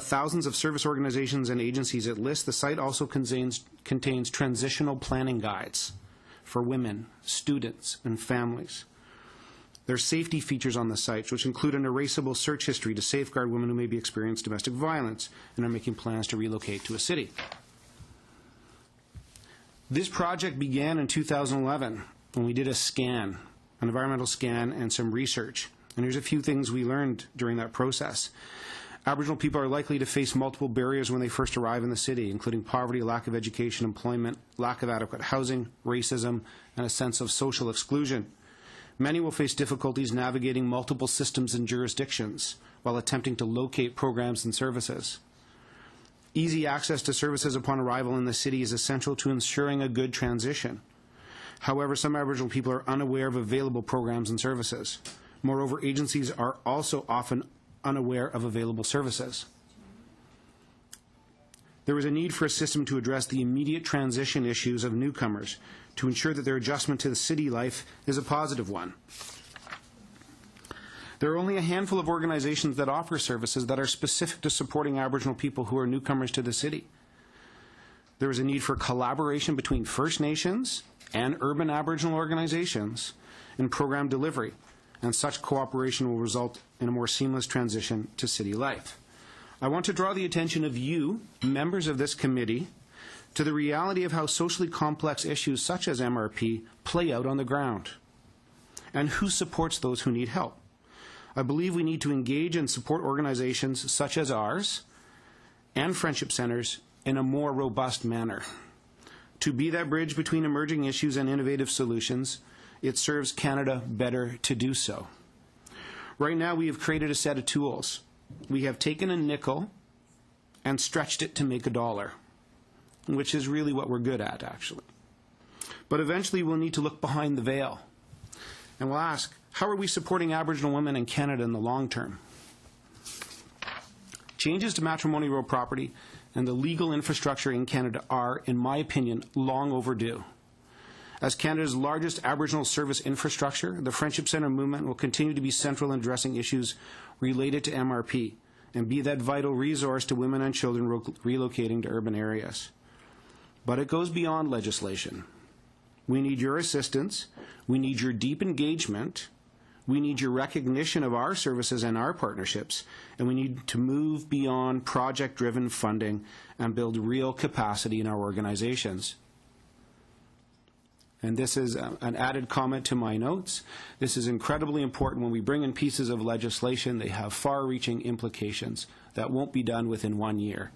thousands of service organizations and agencies it lists, the site also contains transitional planning guides for women, students, and families. There are safety features on the site, which include an erasable search history to safeguard women who may be experiencing domestic violence and are making plans to relocate to a city. This project began in 2011 when we did a scan an environmental scan, and some research. And here's a few things we learned during that process. Aboriginal people are likely to face multiple barriers when they first arrive in the city, including poverty, lack of education, employment, lack of adequate housing, racism, and a sense of social exclusion. Many will face difficulties navigating multiple systems and jurisdictions while attempting to locate programs and services. Easy access to services upon arrival in the city is essential to ensuring a good transition. However, some Aboriginal people are unaware of available programs and services. Moreover, agencies are also often unaware of available services. There is a need for a system to address the immediate transition issues of newcomers to ensure that their adjustment to the city life is a positive one. There are only a handful of organizations that offer services that are specific to supporting Aboriginal people who are newcomers to the city. There is a need for collaboration between First Nations and urban Aboriginal organizations in program delivery, and such cooperation will result in a more seamless transition to city life. I want to draw the attention of you, members of this committee, to the reality of how socially complex issues such as MRP play out on the ground, and who supports those who need help. I believe we need to engage and support organizations such as ours and friendship centers in a more robust manner. To be that bridge between emerging issues and innovative solutions, it serves Canada better to do so. Right now, we have created a set of tools. We have taken a nickel and stretched it to make a dollar, which is really what we're good at, actually. But eventually, we'll need to look behind the veil, and we'll ask, how are we supporting Aboriginal women in Canada in the long term? Changes to matrimonial property and the legal infrastructure in Canada are, in my opinion, long overdue. As Canada's largest Aboriginal service infrastructure, the Friendship Centre movement will continue to be central in addressing issues related to MRP and be that vital resource to women and children relocating to urban areas. But it goes beyond legislation. We need your assistance. We need your deep engagement. We need your recognition of our services and our partnerships, and we need to move beyond project-driven funding and build real capacity in our organizations. And this is an added comment to my notes. This is incredibly important. When we bring in pieces of legislation, they have far-reaching implications that won't be done within 1 year.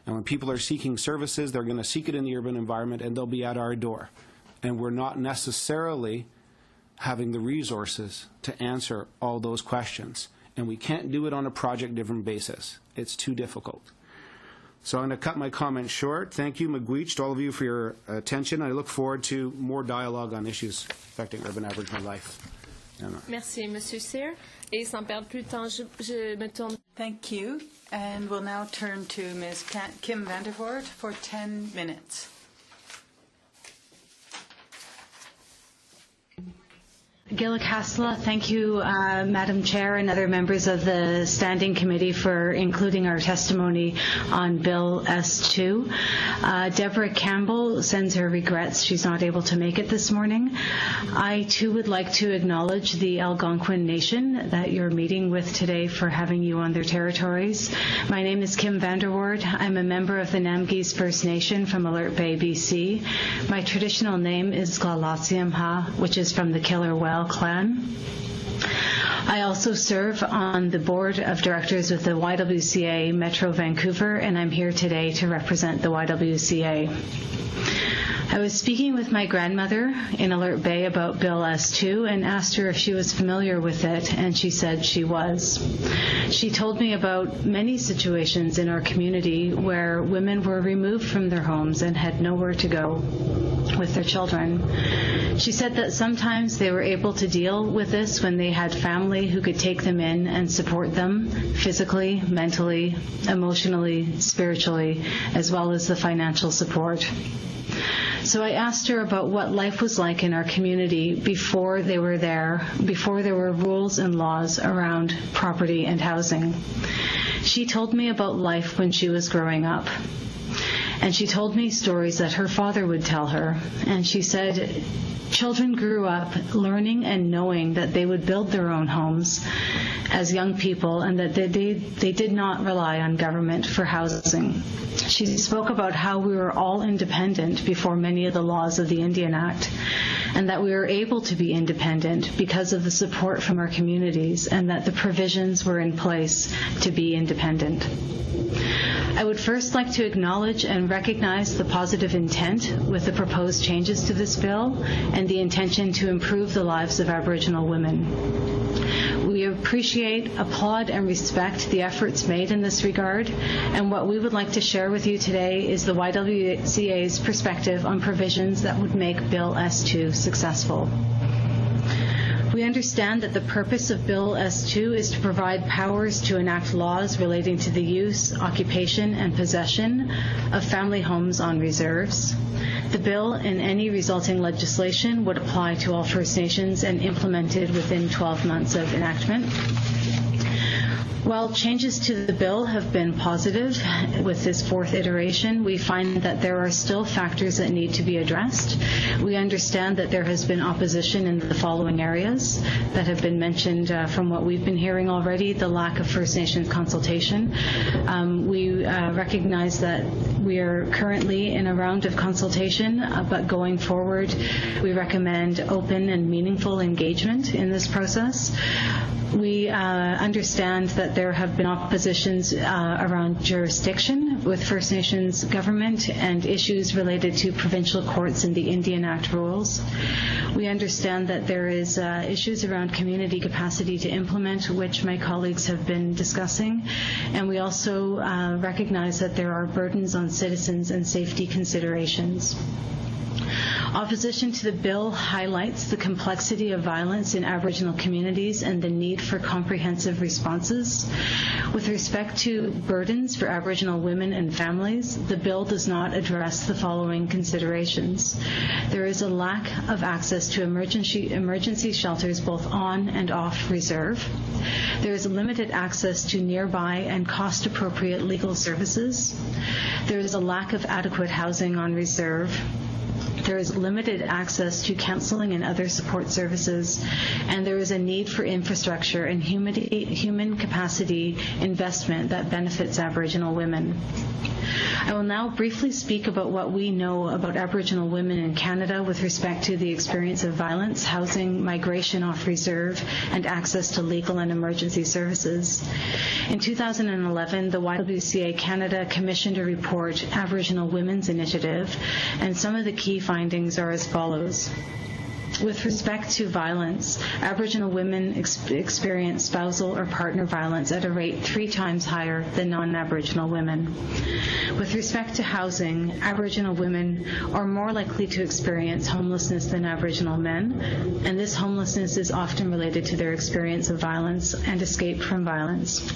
And when people are seeking services, they're going to seek it in the urban environment, and they'll be at our door. And we're not necessarily having the resources to answer all those questions. And we can't do it on a project-driven basis. It's too difficult. So I'm going to cut my comments short. Thank you, Magweech, to all of you for your attention. I look forward to more dialogue on issues affecting urban Aboriginal life. Merci, Monsieur Cyr. Et sans perdre plus de temps, je me tourne. Thank you. And we'll now turn to Ms. Kim Vandervoort for 10 minutes. Gila Castla, thank you, Madam Chair and other members of the Standing Committee for including our testimony on Bill S2. Deborah Campbell sends her regrets. She's not able to make it this morning. I, too, would like to acknowledge the Algonquin Nation that you're meeting with today for having you on their territories. My name is Kim Vandervoort. I'm a member of the Namgis First Nation from Alert Bay, BC. My traditional name is Glalatsiamha, which is from the Killer Well clan. I also serve on the board of directors with the YWCA Metro Vancouver, and I'm here today to represent the YWCA. I was speaking with my grandmother in Alert Bay about Bill S2 and asked her if she was familiar with it, and she said she was. She told me about many situations in our community where women were removed from their homes and had nowhere to go with their children. She said that sometimes they were able to deal with this when they had family who could take them in and support them physically, mentally, emotionally, spiritually, as well as the financial support. So I asked her about what life was like in our community before they were there, before there were rules and laws around property and housing. She told me about life when she was growing up. And she told me stories that her father would tell her. And she said, children grew up learning and knowing that they would build their own homes as young people and that they did not rely on government for housing. She spoke about how we were all independent before many of the laws of the Indian Act, and that we were able to be independent because of the support from our communities and that the provisions were in place to be independent. I would first like to acknowledge and recognize the positive intent with the proposed changes to this bill and the intention to improve the lives of Aboriginal women. We appreciate, applaud, and respect the efforts made in this regard, and what we would like to share with you today is the YWCA's perspective on provisions that would make Bill S2 successful. We understand that the purpose of Bill S2 is to provide powers to enact laws relating to the use, occupation, and possession of family homes on reserves. The bill and any resulting legislation would apply to all First Nations and implemented within 12 months of enactment. While changes to the bill have been positive with this fourth iteration, we find that there are still factors that need to be addressed. We understand that there has been opposition in the following areas that have been mentioned from what we've been hearing already: the lack of First Nations consultation. We recognize that we are currently in a round of consultation, but going forward, we recommend open and meaningful engagement in this process. We understand that there have been oppositions around jurisdiction with First Nations government and issues related to provincial courts and the Indian Act rules. We understand that there is issues around community capacity to implement, which my colleagues have been discussing. And we also recognize that there are burdens on citizens and safety considerations. Opposition to the bill highlights the complexity of violence in Aboriginal communities and the need for comprehensive responses. With respect to burdens for Aboriginal women and families, the bill does not address the following considerations. There is a lack of access to emergency shelters both on and off reserve. There is limited access to nearby and cost-appropriate legal services. There is a lack of adequate housing on reserve. There is limited access to counseling and other support services, and there is a need for infrastructure and human capacity investment that benefits Aboriginal women. I will now briefly speak about what we know about Aboriginal women in Canada with respect to the experience of violence, housing, migration off reserve, and access to legal and emergency services. In 2011, the YWCA Canada commissioned a report, Aboriginal Women's Initiative, and some of the key findings are as follows. With respect to violence, Aboriginal women experience spousal or partner violence at a rate 3 times higher than non-Aboriginal women. With respect to housing, Aboriginal women are more likely to experience homelessness than Aboriginal men, and this homelessness is often related to their experience of violence and escape from violence.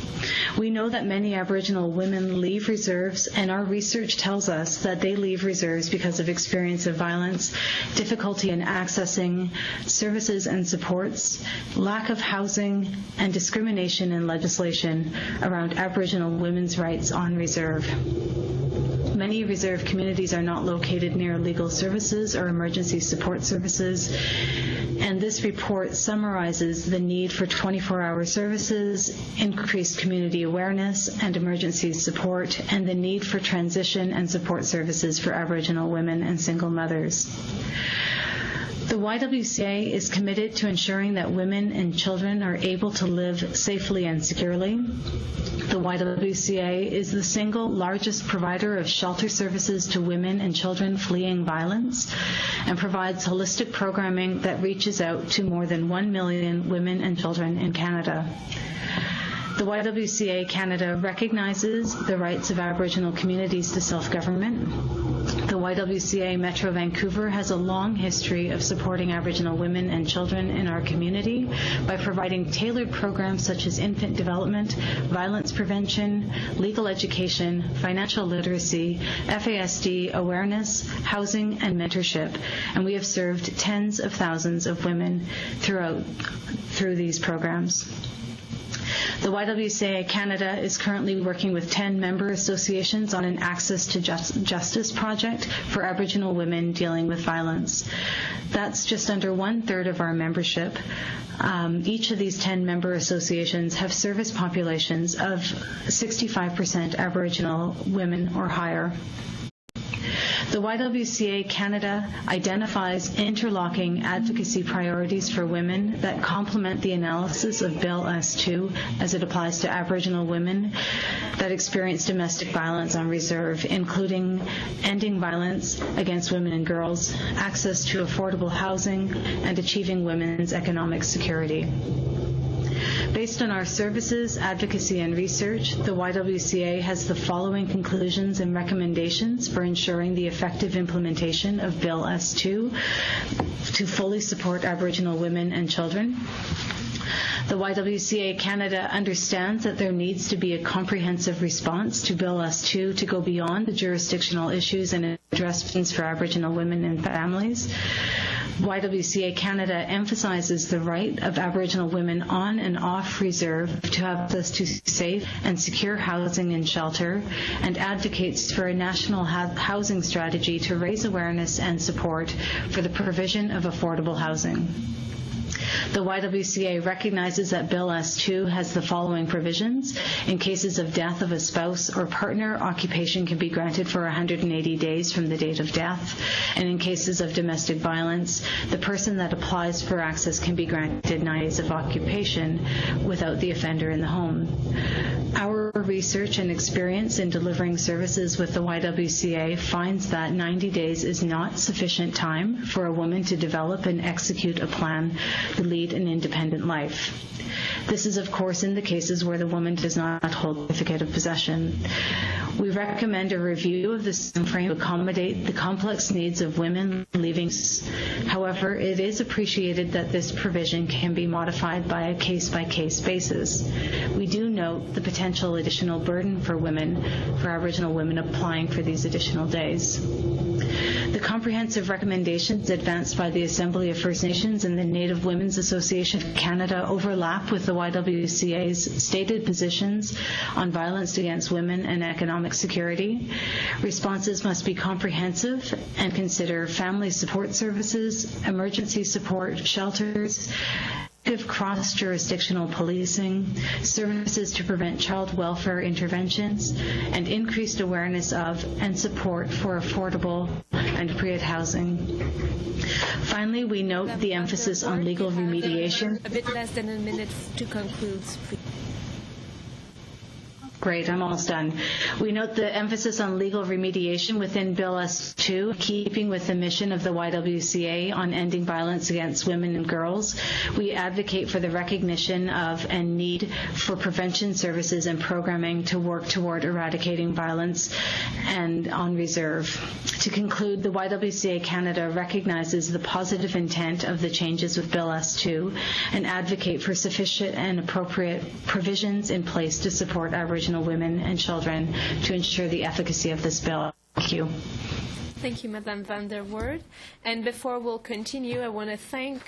We know that many Aboriginal women leave reserves, and our research tells us that they leave reserves because of experience of violence, difficulty in accessing services and supports, lack of housing, and discrimination in legislation around Aboriginal women's rights on reserve. Many reserve communities are not located near legal services or emergency support services, and this report summarizes the need for 24-hour services, increased community awareness and emergency support, and the need for transition and support services for Aboriginal women and single mothers. The YWCA is committed to ensuring that women and children are able to live safely and securely. The YWCA is the single largest provider of shelter services to women and children fleeing violence and provides holistic programming that reaches out to more than 1 million women and children in Canada. The YWCA Canada recognizes the rights of Aboriginal communities to self-government. The YWCA Metro Vancouver has a long history of supporting Aboriginal women and children in our community by providing tailored programs such as infant development, violence prevention, legal education, financial literacy, FASD awareness, housing, and mentorship. And we have served tens of thousands of women through these programs. The YWCA Canada is currently working with 10 member associations on an Access to Justice project for Aboriginal women dealing with violence. That's just under 1/3 of our membership. Each of these 10 member associations have service populations of 65% Aboriginal women or higher. The YWCA Canada identifies interlocking advocacy priorities for women that complement the analysis of Bill S2 as it applies to Aboriginal women that experience domestic violence on reserve, including ending violence against women and girls, access to affordable housing, and achieving women's economic security. Based on our services, advocacy, and research, the YWCA has the following conclusions and recommendations for ensuring the effective implementation of Bill S2 to fully support Aboriginal women and children. The YWCA Canada understands that there needs to be a comprehensive response to Bill S2 to go beyond the jurisdictional issues and address things for Aboriginal women and families. YWCA Canada emphasizes the right of Aboriginal women on and off reserve to have access to safe and secure housing and shelter, and advocates for a national housing strategy to raise awareness and support for the provision of affordable housing. The YWCA recognizes that Bill S2 has the following provisions. In cases of death of a spouse or partner, occupation can be granted for 180 days from the date of death. And in cases of domestic violence, the person that applies for access can be granted 9 days of occupation without the offender in the home. Our research and experience in delivering services with the YWCA finds that 90 days is not sufficient time for a woman to develop and execute a plan to lead an independent life. This is, of course, in the cases where the woman does not hold a certificate of possession. We recommend a review of this frame to accommodate the complex needs of women leaving. However, it is appreciated that this provision can be modified by a case-by-case basis. We do note the potential additional burden for Aboriginal women applying for these additional days. The comprehensive recommendations advanced by the Assembly of First Nations and the Native Women's Association of Canada overlap with the YWCA's stated positions on violence against women and economic security. Responses must be comprehensive and consider family support services, emergency support, shelters, cross-jurisdictional policing, services to prevent child welfare interventions, and increased awareness of and support for affordable and appropriate housing. Finally, we note the emphasis on legal remediation. A bit less than a minute to conclude, please. Great, I'm almost done. We note the emphasis on legal remediation within Bill S2, keeping with the mission of the YWCA on ending violence against women and girls. We advocate for the recognition of and need for prevention services and programming to work toward eradicating violence and on reserve. To conclude, the YWCA Canada recognizes the positive intent of the changes with Bill S2 and advocate for sufficient and appropriate provisions in place to support Aboriginal women and children to ensure the efficacy of this bill. Thank you. Thank you, Madame Van der Woerd. And before we'll continue, I want to thank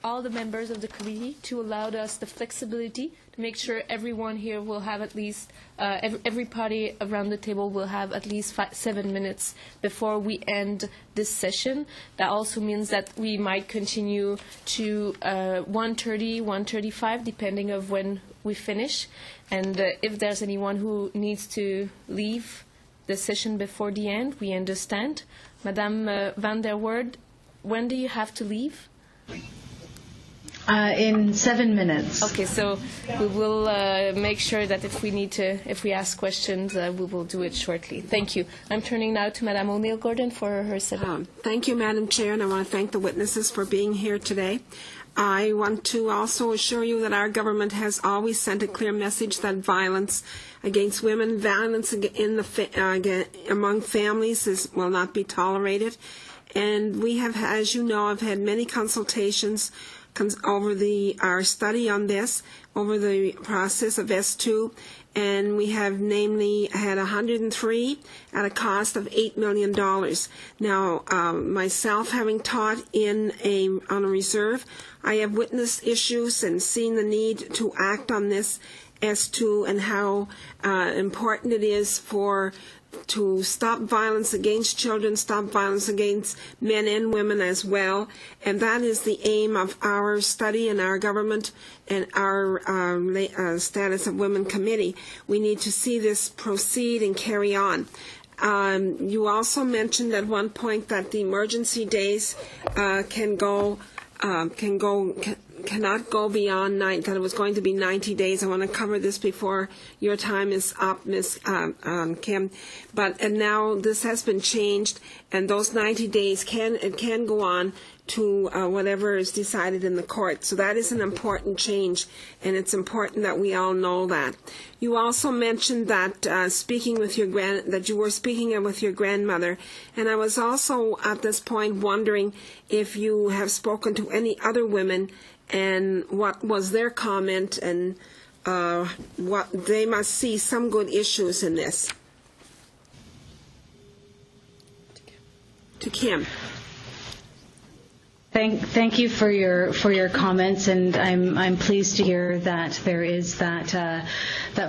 all the members of the committee to allow us the flexibility to make sure everyone here will have at least, every party around the table will have at least 7 minutes before we end this session. That also means that we might continue to 1:30, 1:35, depending on when we finish. And if there's anyone who needs to leave the session before the end, we understand. Madame Van der Woerd, when do you have to leave? In 7 minutes. Okay, so we will make sure that if we ask questions, we will do it shortly. Thank you. I'm turning now to Madame O'Neill-Gordon for her segment. Thank you, Madam Chair, and I want to thank the witnesses for being here today. I want to also assure you that our government has always sent a clear message that violence against women, violence among families will not be tolerated. And we have, as you know, I've had many consultations over our study on this, over the process of S2, and we have namely had 103 at a cost of $8 million. Now, myself having taught on a reserve, I have witnessed issues and seen the need to act on this S2 and how important it is to stop violence against children, stop violence against men and women as well. And that is the aim of our study and our government and our Status of Women Committee. We need to see this proceed and carry on. You also mentioned at one point that the emergency days cannot go beyond 9, that it was going to be 90 days. I want to cover this before your time is up, Ms. Kim. And now this has been changed, and those 90 days can go on to whatever is decided in the court. So that is an important change, and it's important that we all know that. You also mentioned that that you were speaking with your grandmother, and I was also at this point wondering if you have spoken to any other women and what was their comment, and what they must see some good issues in this. To Kim. Thank you for your comments, and I'm pleased to hear that there is that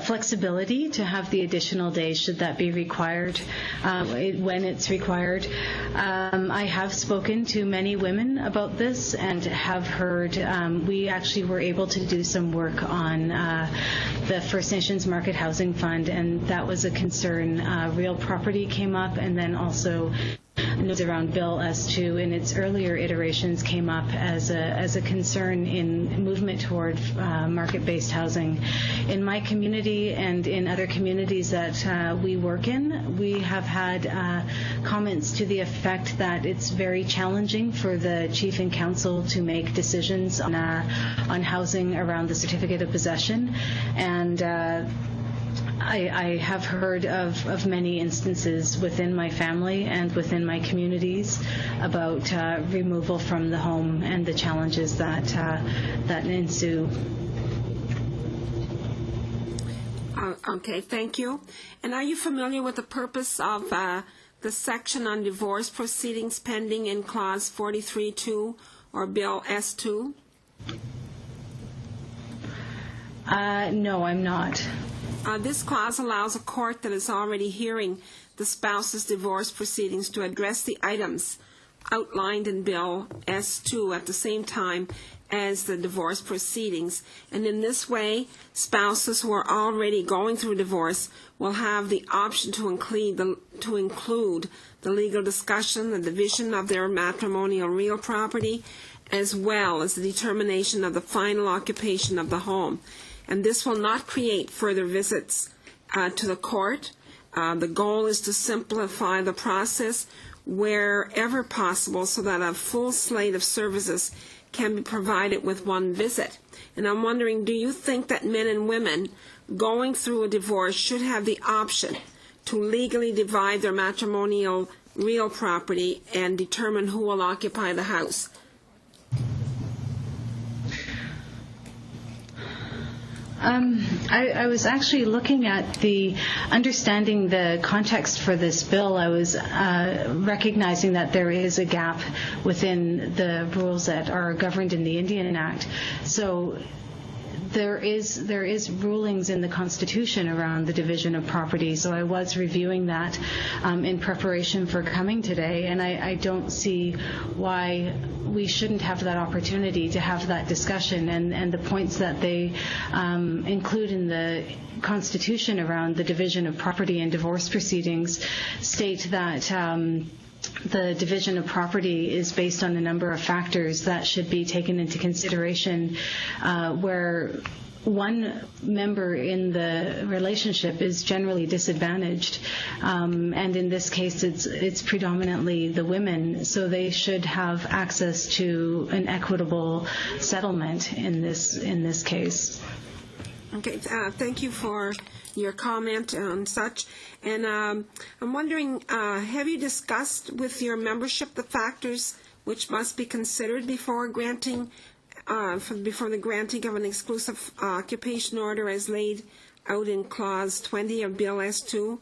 flexibility to have the additional days should that be required when it's required. I have spoken to many women about this and have heard. We actually were able to do some work on the First Nations Market Housing Fund, and that was a concern. Real property came up, and then also notes around Bill S2 in its earlier iterations came up as a concern in movement toward market-based housing. In my community and in other communities that we work in, we have had comments to the effect that it's very challenging for the chief and council to make decisions on housing around the certificate of possession, and I have heard of many instances within my family and within my communities about removal from the home and the challenges that ensue. Okay, thank you. And are you familiar with the purpose of the section on divorce proceedings pending in Clause 43.2 or Bill S2? No, I'm not. This clause allows a court that is already hearing the spouse's divorce proceedings to address the items outlined in Bill S2 at the same time as the divorce proceedings. And in this way, spouses who are already going through divorce will have the option to include the legal discussion, the division of their matrimonial real property, as well as the determination of the final occupation of the home. And this will not create further visits to the court. The goal is to simplify the process wherever possible so that a full slate of services can be provided with one visit. And I'm wondering, do you think that men and women going through a divorce should have the option to legally divide their matrimonial real property and determine who will occupy the house? I was actually looking at understanding the context for this bill. I was recognizing that there is a gap within the rules that are governed in the Indian Act. So there is rulings in the Constitution around the division of property. So I was reviewing that in preparation for coming today, and I don't see why we shouldn't have that opportunity to have that discussion. And the points that they include in the Constitution around the division of property and divorce proceedings state that the division of property is based on a number of factors that should be taken into consideration, where one member in the relationship is generally disadvantaged, and in this case it's predominantly the women, so they should have access to an equitable settlement in this case. Okay, thank you for your comment on such. And I'm wondering, have you discussed with your membership the factors which must be considered before granting, before the granting of an exclusive occupation order as laid out in Clause 20 of Bill S2?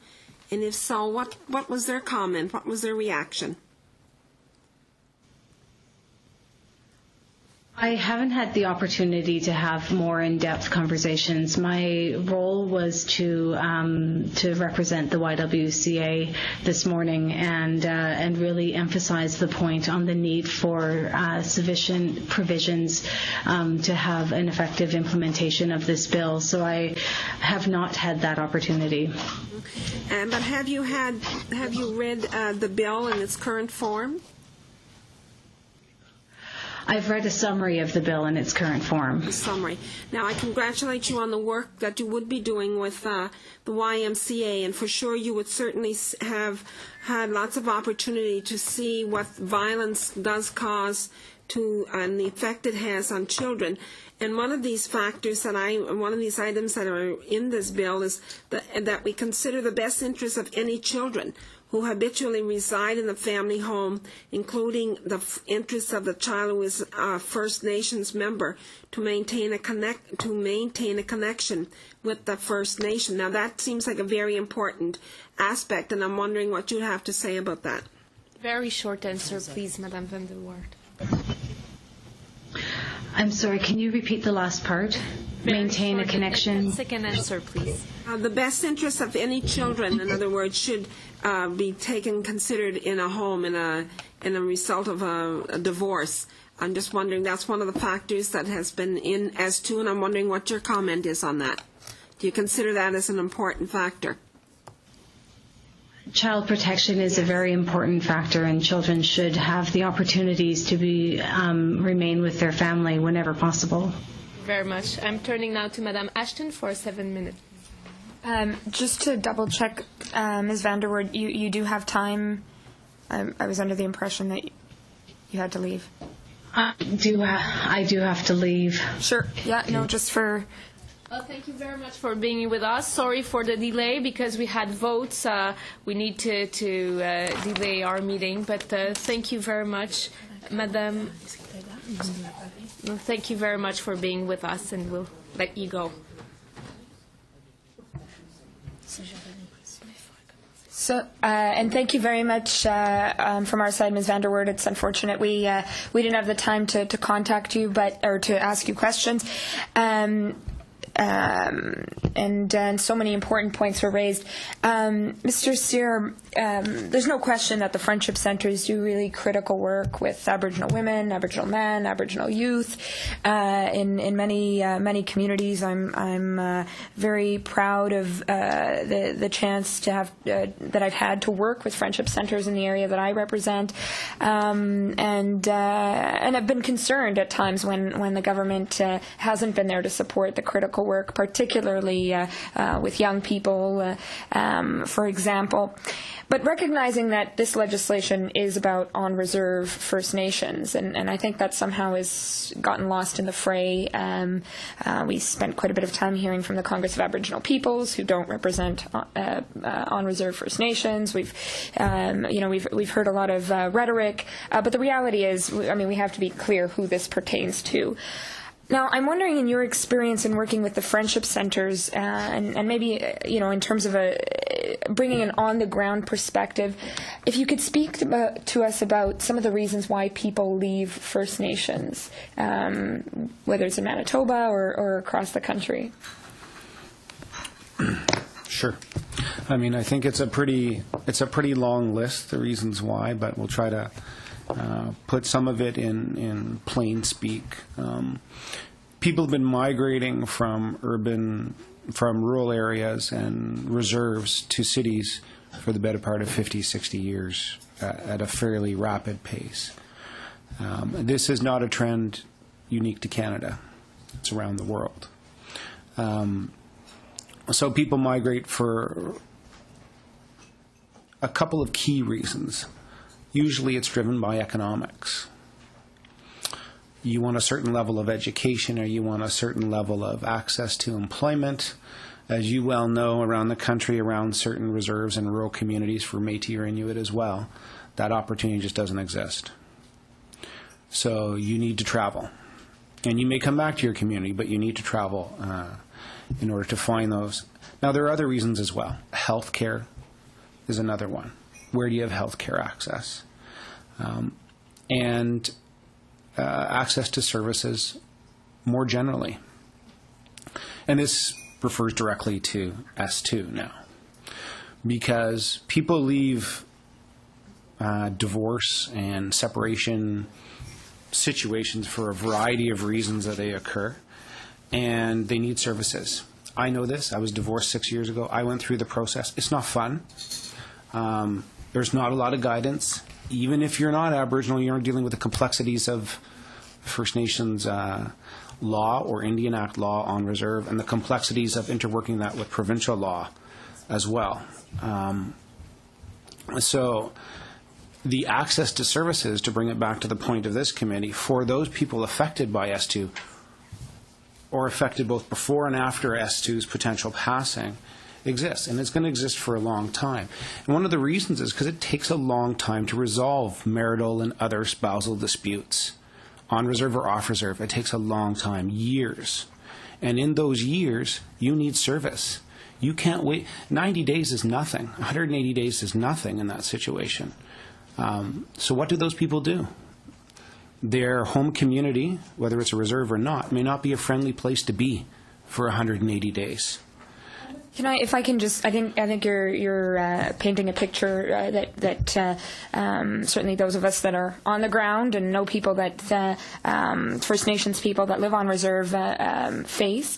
And if so, what was their comment? What was their reaction? I haven't had the opportunity to have more in-depth conversations. My role was to represent the YWCA this morning and really emphasize the point on the need for sufficient provisions to have an effective implementation of this bill. So I have not had that opportunity. But have you read the bill in its current form? I've read a summary of the bill in its current form. A summary. Now, I congratulate you on the work that you would be doing with the YMCA, and for sure you would certainly have had lots of opportunity to see what violence does cause to and the effect it has on children. And one of these factors one of these items that are in this bill is that we consider the best interests of any children who habitually reside in the family home, including the interests of the child who is a First Nations member, to maintain a connection with the First Nation. Now, that seems like a very important aspect, and I'm wondering what you have to say about that. Very short answer, please, Madame Van der Waard. I'm sorry, can you repeat the last part? Maintain a connection. Second answer, please. The best interests of any children, in other words, should be considered in a home in a result of a divorce. I'm just wondering, that's one of the factors that has been in S2, and I'm wondering what your comment is on that. Do you consider that as an important factor? Child protection is a very important factor, and children should have the opportunities to remain with their family whenever possible. Very much. I'm turning now to Madame Ashton for 7 minutes. Just to double check, Ms. Van der Waard, you do have time. I was under the impression that you had to leave. I do have to leave. Sure. Yeah. No. Just for. Well, thank you very much for being with us. Sorry for the delay because we had votes. We need to delay our meeting, but thank you very much, Madame. Well, thank you very much for being with us, and we'll let you go. So, and thank you very much from our side, Ms. Van der Waard. It's unfortunate we didn't have the time to contact you, or to ask you questions. And so many important points were raised. Mr. Sear, there's no question that the Friendship Centres do really critical work with Aboriginal women, Aboriginal men, Aboriginal youth in many communities. I'm very proud of the chance to have that I've had to work with Friendship Centres in the area that I represent, and I've been concerned at times when the government hasn't been there to support the critical work, particularly with young people, for example. But recognizing that this legislation is about on-reserve First Nations, and I think that somehow has gotten lost in the fray. We spent quite a bit of time hearing from the Congress of Aboriginal Peoples, who don't represent on-reserve First Nations. We've heard a lot of rhetoric, but the reality is, we have to be clear who this pertains to. Now, I'm wondering, in your experience in working with the Friendship Centres, and maybe, in terms of bringing an on-the-ground perspective, if you could speak to us about some of the reasons why people leave First Nations, whether it's in Manitoba or across the country. Sure. I think it's a pretty long list, the reasons why, but we'll try to put some of it in plain speak. People have been migrating from rural areas and reserves to cities for the better part of 50, 60 years at a fairly rapid pace. This is not a trend unique to Canada. It's around the world. So people migrate for a couple of key reasons. Usually it's driven by economics. You want a certain level of education, or you want a certain level of access to employment. As you well know, around the country, around certain reserves and rural communities for Métis or Inuit as well, that opportunity just doesn't exist. So you need to travel. And you may come back to your community, but you need to travel in order to find those. Now, there are other reasons as well. Healthcare is another one. Where do you have healthcare access? And access to services more generally. And this refers directly to S2 now, because people leave divorce and separation situations for a variety of reasons that they occur, and they need services. I know this. I was divorced 6 years ago. I went through the process. It's not fun. There's not a lot of guidance. Even if you're not Aboriginal, you're dealing with the complexities of First Nations law or Indian Act law on reserve, and the complexities of interworking that with provincial law as well. So the access to services, to bring it back to the point of this committee, for those people affected by S2 or affected both before and after S2's potential passing, exists, and it's going to exist for a long time. And one of the reasons is because it takes a long time to resolve marital and other spousal disputes, on reserve or off reserve. It takes a long time, years. And in those years, you need service. You can't wait. 90 days is nothing. 180 days is nothing in that situation. So what do those people do? Their home community, whether it's a reserve or not, may not be a friendly place to be for 180 days. Can I, if I can just, I think you're painting a picture that certainly those of us that are on the ground and know people that First Nations people that live on reserve face.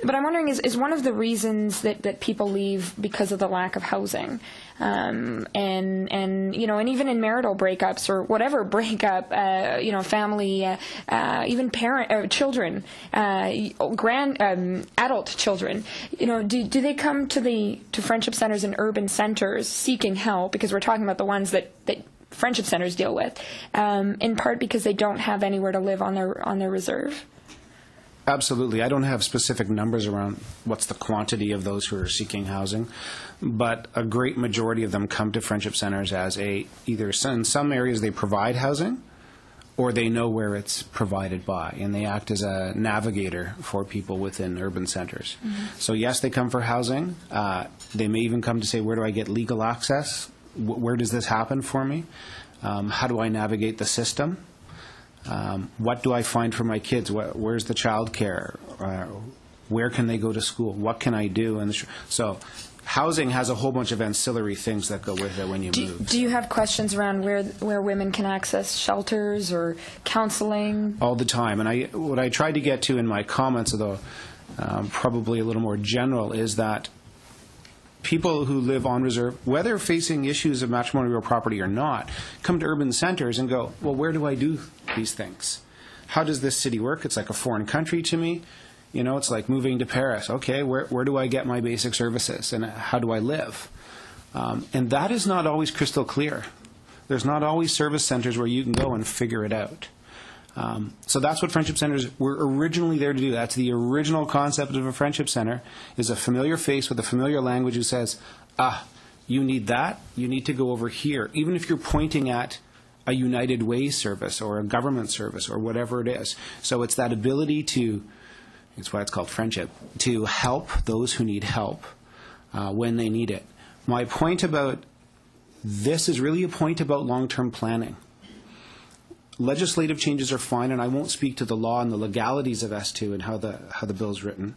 But I'm wondering, is one of the reasons that people leave because of the lack of housing? And even in marital breakups or whatever breakup, family, even children, adult children, do they come to friendship centers and urban centers seeking help, because we're talking about the ones that friendship centers deal with, in part because they don't have anywhere to live on their reserve? Absolutely. I don't have specific numbers around what's the quantity of those who are seeking housing, but a great majority of them come to friendship centers as either in some areas they provide housing, or they know where it's provided by, and they act as a navigator for people within urban centers. Mm-hmm. So yes, they come for housing. They may even come to say, where do I get legal access? Where does this happen for me? How do I navigate the system? What do I find for my kids? Where's the child care? Where can they go to school? What can I do? So housing has a whole bunch of ancillary things that go with it when you move. Do you have questions around where women can access shelters or counseling? All the time. And what I tried to get to in my comments, although probably a little more general, is that people who live on reserve, whether facing issues of matrimonial property or not, come to urban centers and go, well, where do I do these things? How does this city work? It's like a foreign country to me. It's like moving to Paris. Okay, where do I get my basic services, and how do I live? And that is not always crystal clear. There's not always service centers where you can go and figure it out. So that's what friendship centers were originally there to do. That's the original concept of a friendship center, is a familiar face with a familiar language who says, you need that, you need to go over here. Even if you're pointing at a United Way service or a government service or whatever it is. So it's that ability to, it's why it's called friendship, to help those who need help when they need it. My point about this is really a point about long-term planning. Legislative changes are fine, and I won't speak to the law and the legalities of S2 and how the bill's written.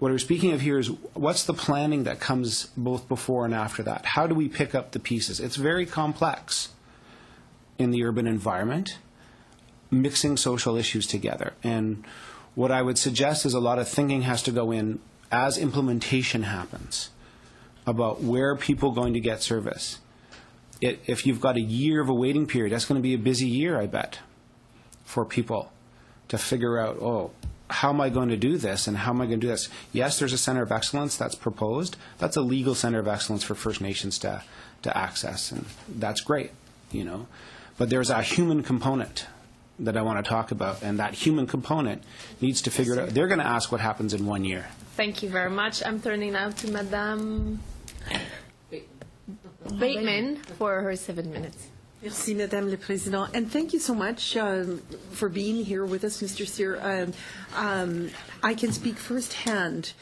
What we're speaking of here is what's the planning that comes both before and after that? How do we pick up the pieces? It's very complex in the urban environment, mixing social issues together. And what I would suggest is a lot of thinking has to go in as implementation happens about where are people going to get service. If you've got a year of a waiting period, that's going to be a busy year, I bet, for people to figure out, how am I going to do this and how am I going to do this? Yes, there's a center of excellence that's proposed. That's a legal center of excellence for First Nations to access, and that's great, But there's a human component that I want to talk about, and that human component needs to figure it out. They're going to ask what happens in 1 year. Thank you very much. I'm turning now to Madame Bateman for her 7 minutes. Merci, Madame le Président. And thank you so much for being here with us, Mr. Cyr. I can speak firsthand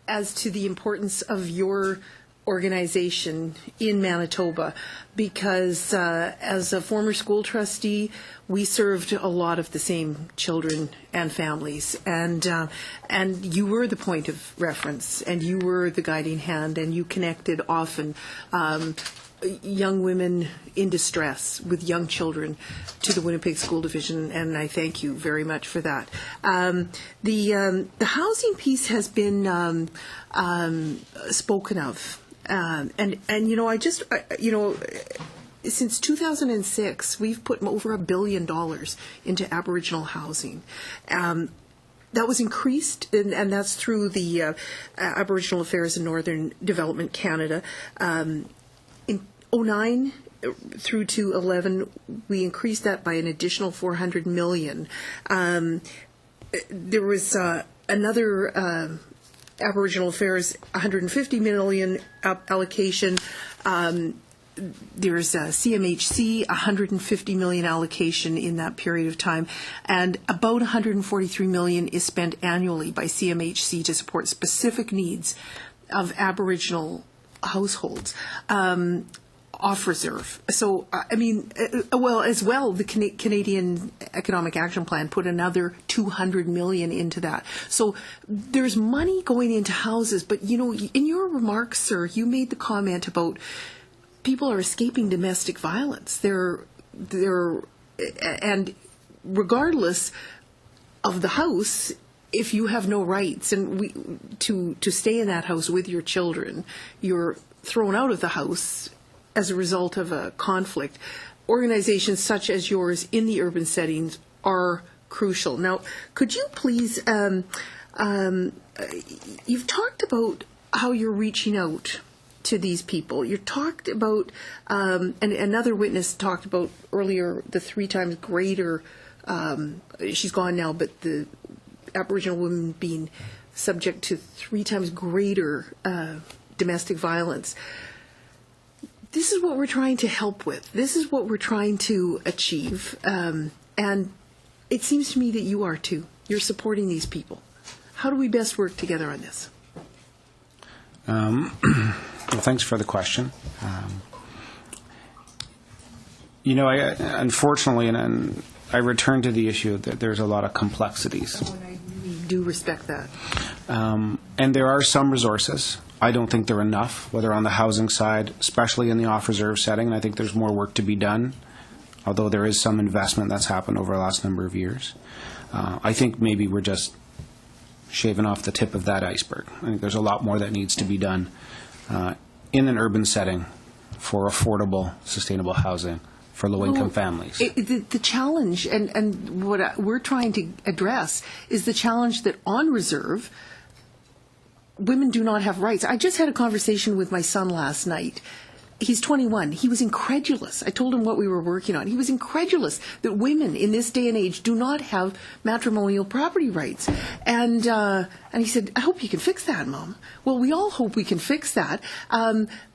as to the importance of your organization in Manitoba because as a former school trustee, we served a lot of the same children and families, and you were the point of reference, and you were the guiding hand, and you connected often young women in distress with young children to the Winnipeg School Division, and I thank you very much for that. The housing piece has been spoken of, and since 2006, we've put over $1 billion into Aboriginal housing. That was increased, and that's through the Aboriginal Affairs and Northern Development Canada. In 2009 through to 11, we increased that by an additional $400 million. There was another Aboriginal Affairs $150 million allocation. There's a CMHC $150 million allocation in that period of time, and about $143 million is spent annually by CMHC to support specific needs of Aboriginal households. Off reserve. So, the Canadian Economic Action Plan put another $200 million into that. So there's money going into houses, but in your remarks, sir, you made the comment about people are escaping domestic violence. And regardless of the house, if you have no rights to stay in that house with your children, you're thrown out of the house as a result of a conflict. Organizations such as yours in the urban settings are crucial. Now, could you please, you've talked about how you're reaching out to these people. You talked about, and another witness talked about earlier, the 3 times greater, she's gone now, but the Aboriginal women being subject to 3 times greater domestic violence. This is what we're trying to help with. This is what we're trying to achieve. And it seems to me that you are too. You're supporting these people. How do we best work together on this? Well, thanks for the question. Unfortunately, and I return to the issue that there's a lot of complexities. I do respect that. And there are some resources. I don't think they're enough, whether on the housing side, especially in the off-reserve setting. I think there's more work to be done, although there is some investment that's happened over the last number of years. I think maybe we're just shaving off the tip of that iceberg. I think there's a lot more that needs to be done in an urban setting for affordable, sustainable housing for low-income families. The challenge, and what we're trying to address, is the challenge that on reserve, women do not have rights. I just had a conversation with my son last night. He's 21. He was incredulous. I told him what we were working on. He was incredulous that women in this day and age do not have matrimonial property rights. And he said, I hope you can fix that, Mom. Well, we all hope we can fix that.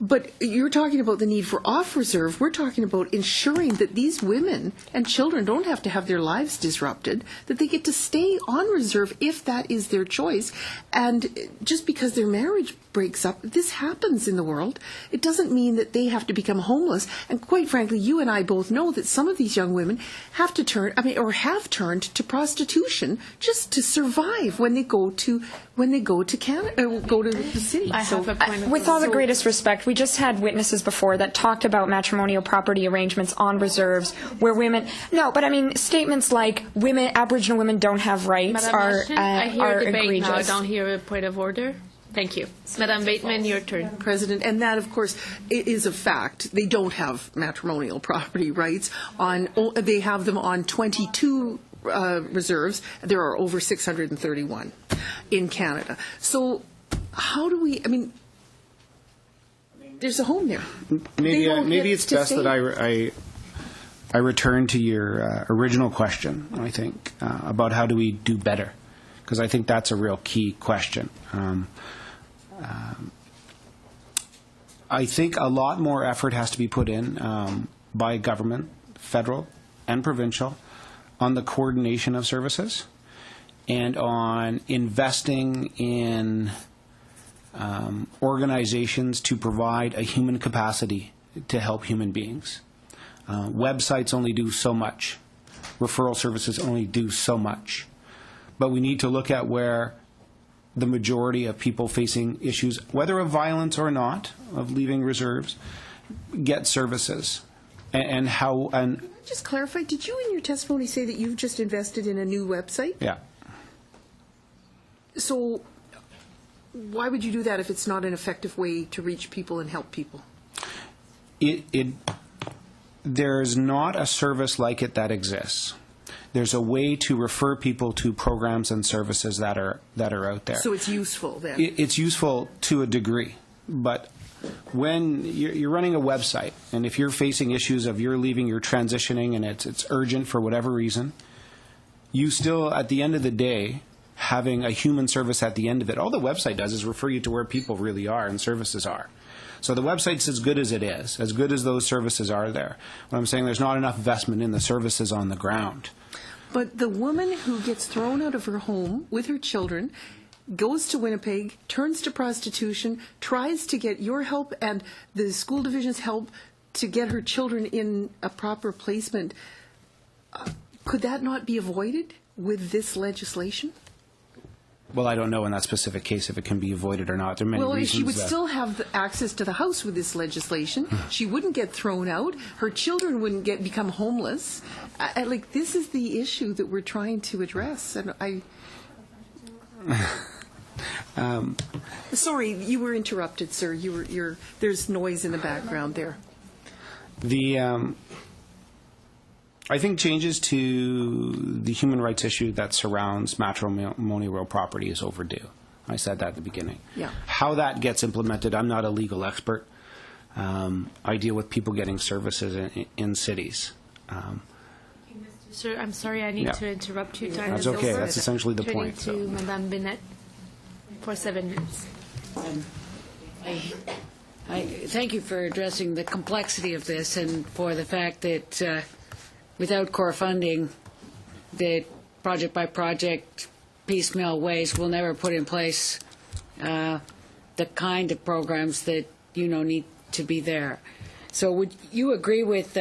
But you're talking about the need for off-reserve. We're talking about ensuring that these women and children don't have to have their lives disrupted, that they get to stay on reserve if that is their choice. And just because their marriage breaks up, this happens in the world. It doesn't mean that they have to become homeless. And quite frankly, you and I both know that some of these young women have to turn, have turned to prostitution just to survive when they go to Canada, or go to the city. With all the greatest respect, we just had witnesses before that talked about matrimonial property arrangements on reserves where women. No, but statements like Aboriginal women don't have rights are I hear a debate egregious. now. I don't hear a point of order. Thank you. Madam Bateman, your turn. President, and that, of course, is a fact. They don't have matrimonial property rights. They have them on 22 reserves. There are over 631 in Canada. So how do we, there's a home there. Maybe it's best that I return to your original question, I think, about how do we do better, because I think that's a real key question. I think a lot more effort has to be put in by government, federal and provincial, on the coordination of services and on investing in organizations to provide a human capacity to help human beings. Websites only do so much. Referral services only do so much. But we need to look at where the majority of people facing issues, whether of violence or not, of leaving reserves, get services. And how... And just clarify, did you in your testimony say that you've just invested in a new website? Yeah. So why would you do that if it's not an effective way to reach people and help people? There's not a service like it that exists. There's a way to refer people to programs and services that are out there. So it's useful then? It's useful to a degree, but when you're running a website, and if you're facing issues of you're leaving, you're transitioning, and it's urgent for whatever reason, you still, at the end of the day, having a human service at the end of it, all the website does is refer you to where people really are and services are. So the website's as good as it is, as good as those services are there. What I'm saying, there's not enough investment in the services on the ground. But the woman who gets thrown out of her home with her children, goes to Winnipeg, turns to prostitution, tries to get your help and the school division's help to get her children in a proper placement, could that not be avoided with this legislation? Well, I don't know in that specific case if it can be avoided or not. There are many reasons. Well, she would still have the access to the house with this legislation. She wouldn't get thrown out. Her children wouldn't become homeless. This is the issue that we're trying to address. And sorry, you were interrupted, sir. There's noise in the background there. I think changes to the human rights issue that surrounds matrimonial property is overdue. I said that at the beginning. Yeah. How that gets implemented, I'm not a legal expert. I deal with people getting services in cities. Sir, I'm sorry, I need to interrupt you. Time That's is okay. over. That's essentially the point. Turning to Madame Bennett for 7 minutes. I thank you for addressing the complexity of this and for the fact that without core funding, that project by project, piecemeal ways will never put in place the kind of programs that need to be there. So would you agree with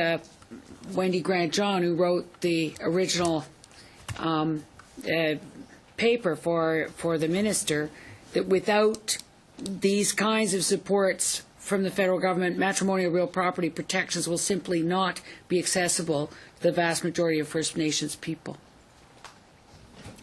Wendy Grant-John, who wrote the original paper for the minister, that without these kinds of supports from the federal government, matrimonial real property protections will simply not be accessible to the vast majority of First Nations people?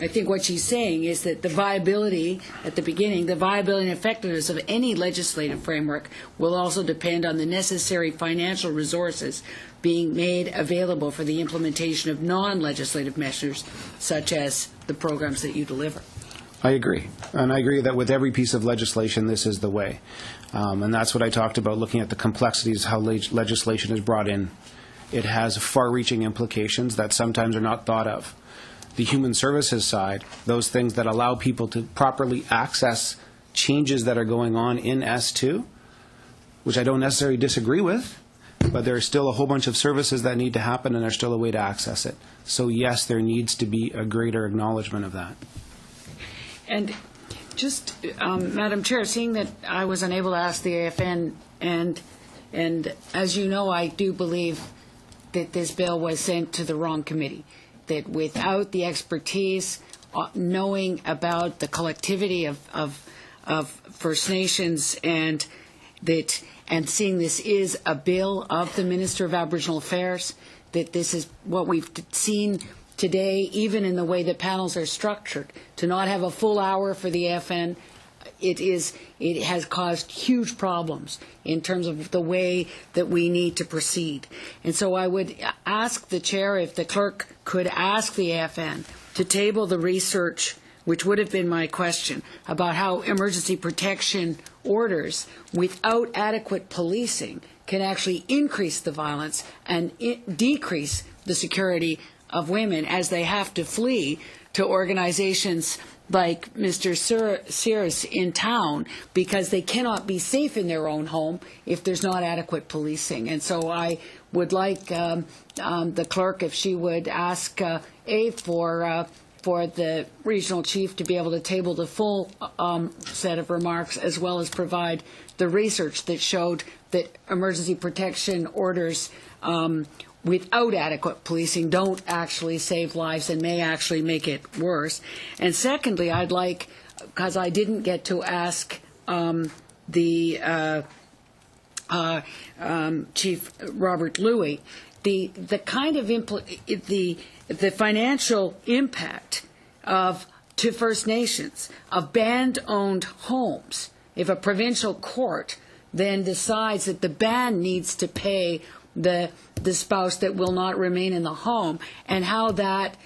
I think what she's saying is that the viability, at the beginning, the viability and effectiveness of any legislative framework will also depend on the necessary financial resources being made available for the implementation of non-legislative measures, such as the programs that you deliver. I agree. And I agree that with every piece of legislation, this is the way. And that's what I talked about, looking at the complexities, how legislation is brought in. It has far-reaching implications that sometimes are not thought of. The human services side, those things that allow people to properly access changes that are going on in S2, which I don't necessarily disagree with, but there's still a whole bunch of services that need to happen, and there's still a way to access it. So yes, there needs to be a greater acknowledgement of that. And just, Madam Chair, seeing that I was unable to ask the AFN, and as you know, I do believe that this bill was sent to the wrong committee, that without the expertise, knowing about the collectivity of First Nations, and seeing this is a bill of the Minister of Aboriginal Affairs, that this is what we've seen today, even in the way that panels are structured, to not have a full hour for the AFN, it has caused huge problems in terms of the way that we need to proceed. And so I would ask the chair if the clerk could ask the AFN to table the research, which would have been my question, about how emergency protection orders without adequate policing can actually increase the violence and decrease the security of women as they have to flee to organizations like Mr. Sears in town because they cannot be safe in their own home if there's not adequate policing. And so I would like the clerk, if she would ask for the regional chief to be able to table the full set of remarks, as well as provide the research that showed that emergency protection orders without adequate policing don't actually save lives and may actually make it worse. And secondly, I'd like, because I didn't get to ask Chief Robert Louie, the kind of the financial impact to First Nations of band-owned homes. If a provincial court then decides that the band needs to pay the spouse that will not remain in the home, and how that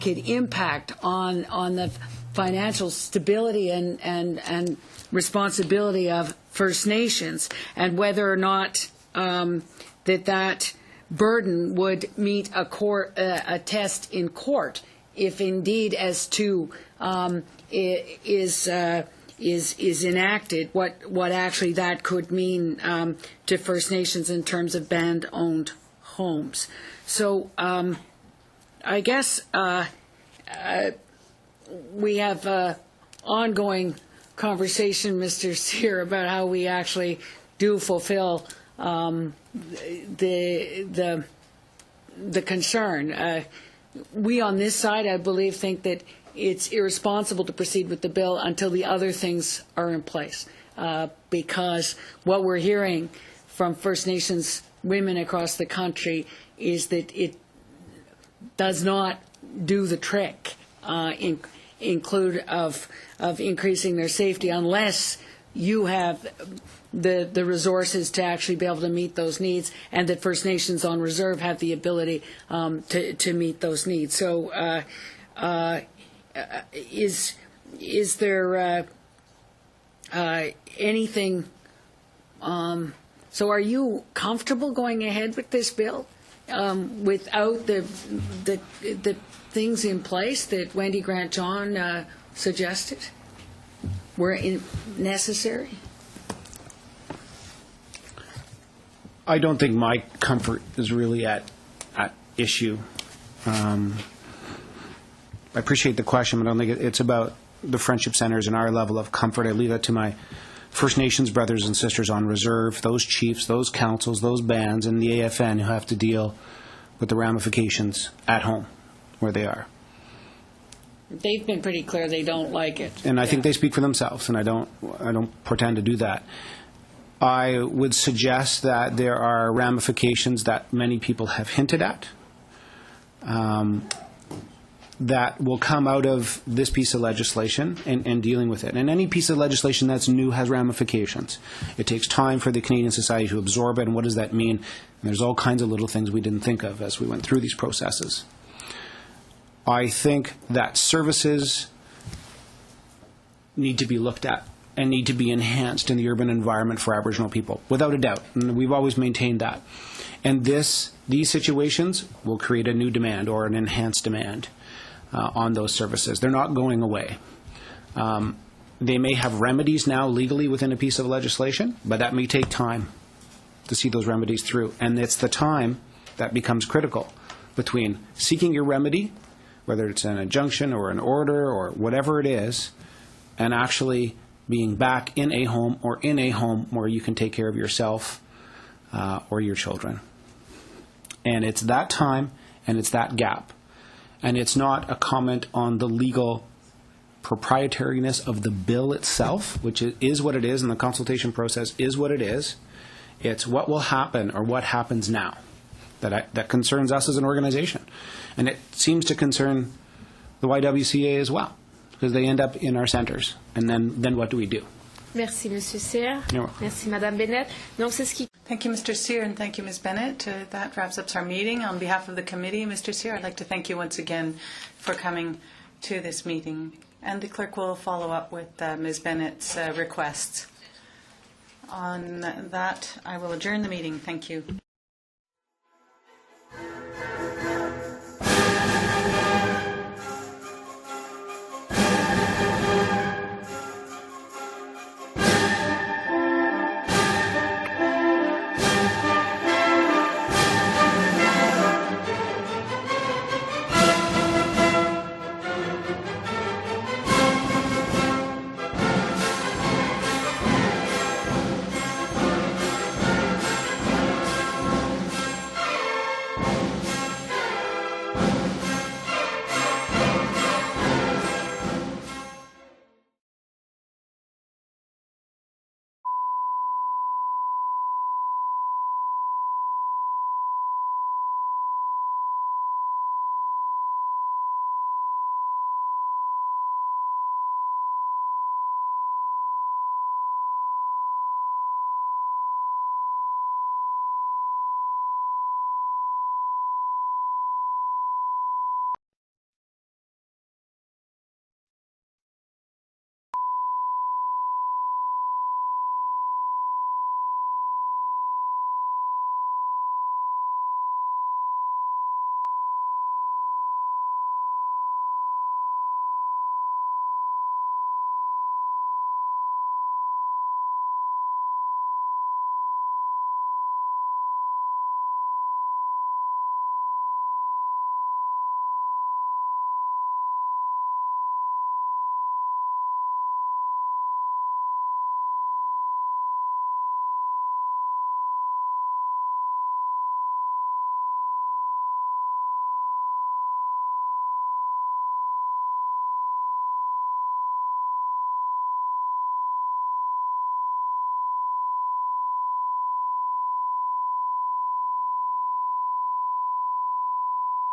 could impact on the financial stability and responsibility of First Nations, and whether or not that burden would meet a test in court, if indeed as to is enacted, what actually that could mean to First Nations in terms of band-owned homes. So I guess we have ongoing conversation, Mr. Sear, about how we actually do fulfill the concern. We on this side, I believe, think that it's irresponsible to proceed with the bill until the other things are in place, because what we're hearing from First Nations women across the country is that it does not do the trick include of increasing their safety unless you have the resources to actually be able to meet those needs, and that First Nations on reserve have the ability to meet those needs. So is there anything, so are you comfortable going ahead with this bill without the things in place that Wendy Grant-John suggested were necessary? I don't think my comfort is really at issue. I appreciate the question, but I don't think it's about the friendship centers and our level of comfort. I leave that to my First Nations brothers and sisters on reserve, those chiefs, those councils, those bands, and the AFN who have to deal with the ramifications at home where they are. They've been pretty clear they don't like it. And I think they speak for themselves, and I don't pretend to do that. I would suggest that there are ramifications that many people have hinted at that will come out of this piece of legislation and dealing with it. And any piece of legislation that's new has ramifications. It takes time for the Canadian society to absorb it, and what does that mean? And there's all kinds of little things we didn't think of as we went through these processes. I think that services need to be looked at and need to be enhanced in the urban environment for Aboriginal people, without a doubt. And we've always maintained that. And these situations will create a new demand or an enhanced demand on those services. They're not going away. They may have remedies now legally within a piece of legislation, but that may take time to see those remedies through. And it's the time that becomes critical between seeking your remedy, whether it's an injunction or an order or whatever it is, and actually being back in a home or in a home where you can take care of yourself or your children. And it's that time and it's that gap. And it's not a comment on the legal proprietariness of the bill itself, which is what it is, and the consultation process is what it is. It's what will happen or what happens now that concerns us as an organization. And it seems to concern the YWCA as well, because they end up in our centers. And then what do we do? Merci, Monsieur Sear. You're welcome. Merci, Madame Bennett. Donc, c'est ce qui... Thank you, Mr. Sear, and thank you, Ms. Bennett. That wraps up our meeting. On behalf of the committee, Mr. Sear, I'd like to thank you once again for coming to this meeting. And the clerk will follow up with Ms. Bennett's requests. On that, I will adjourn the meeting. Thank you.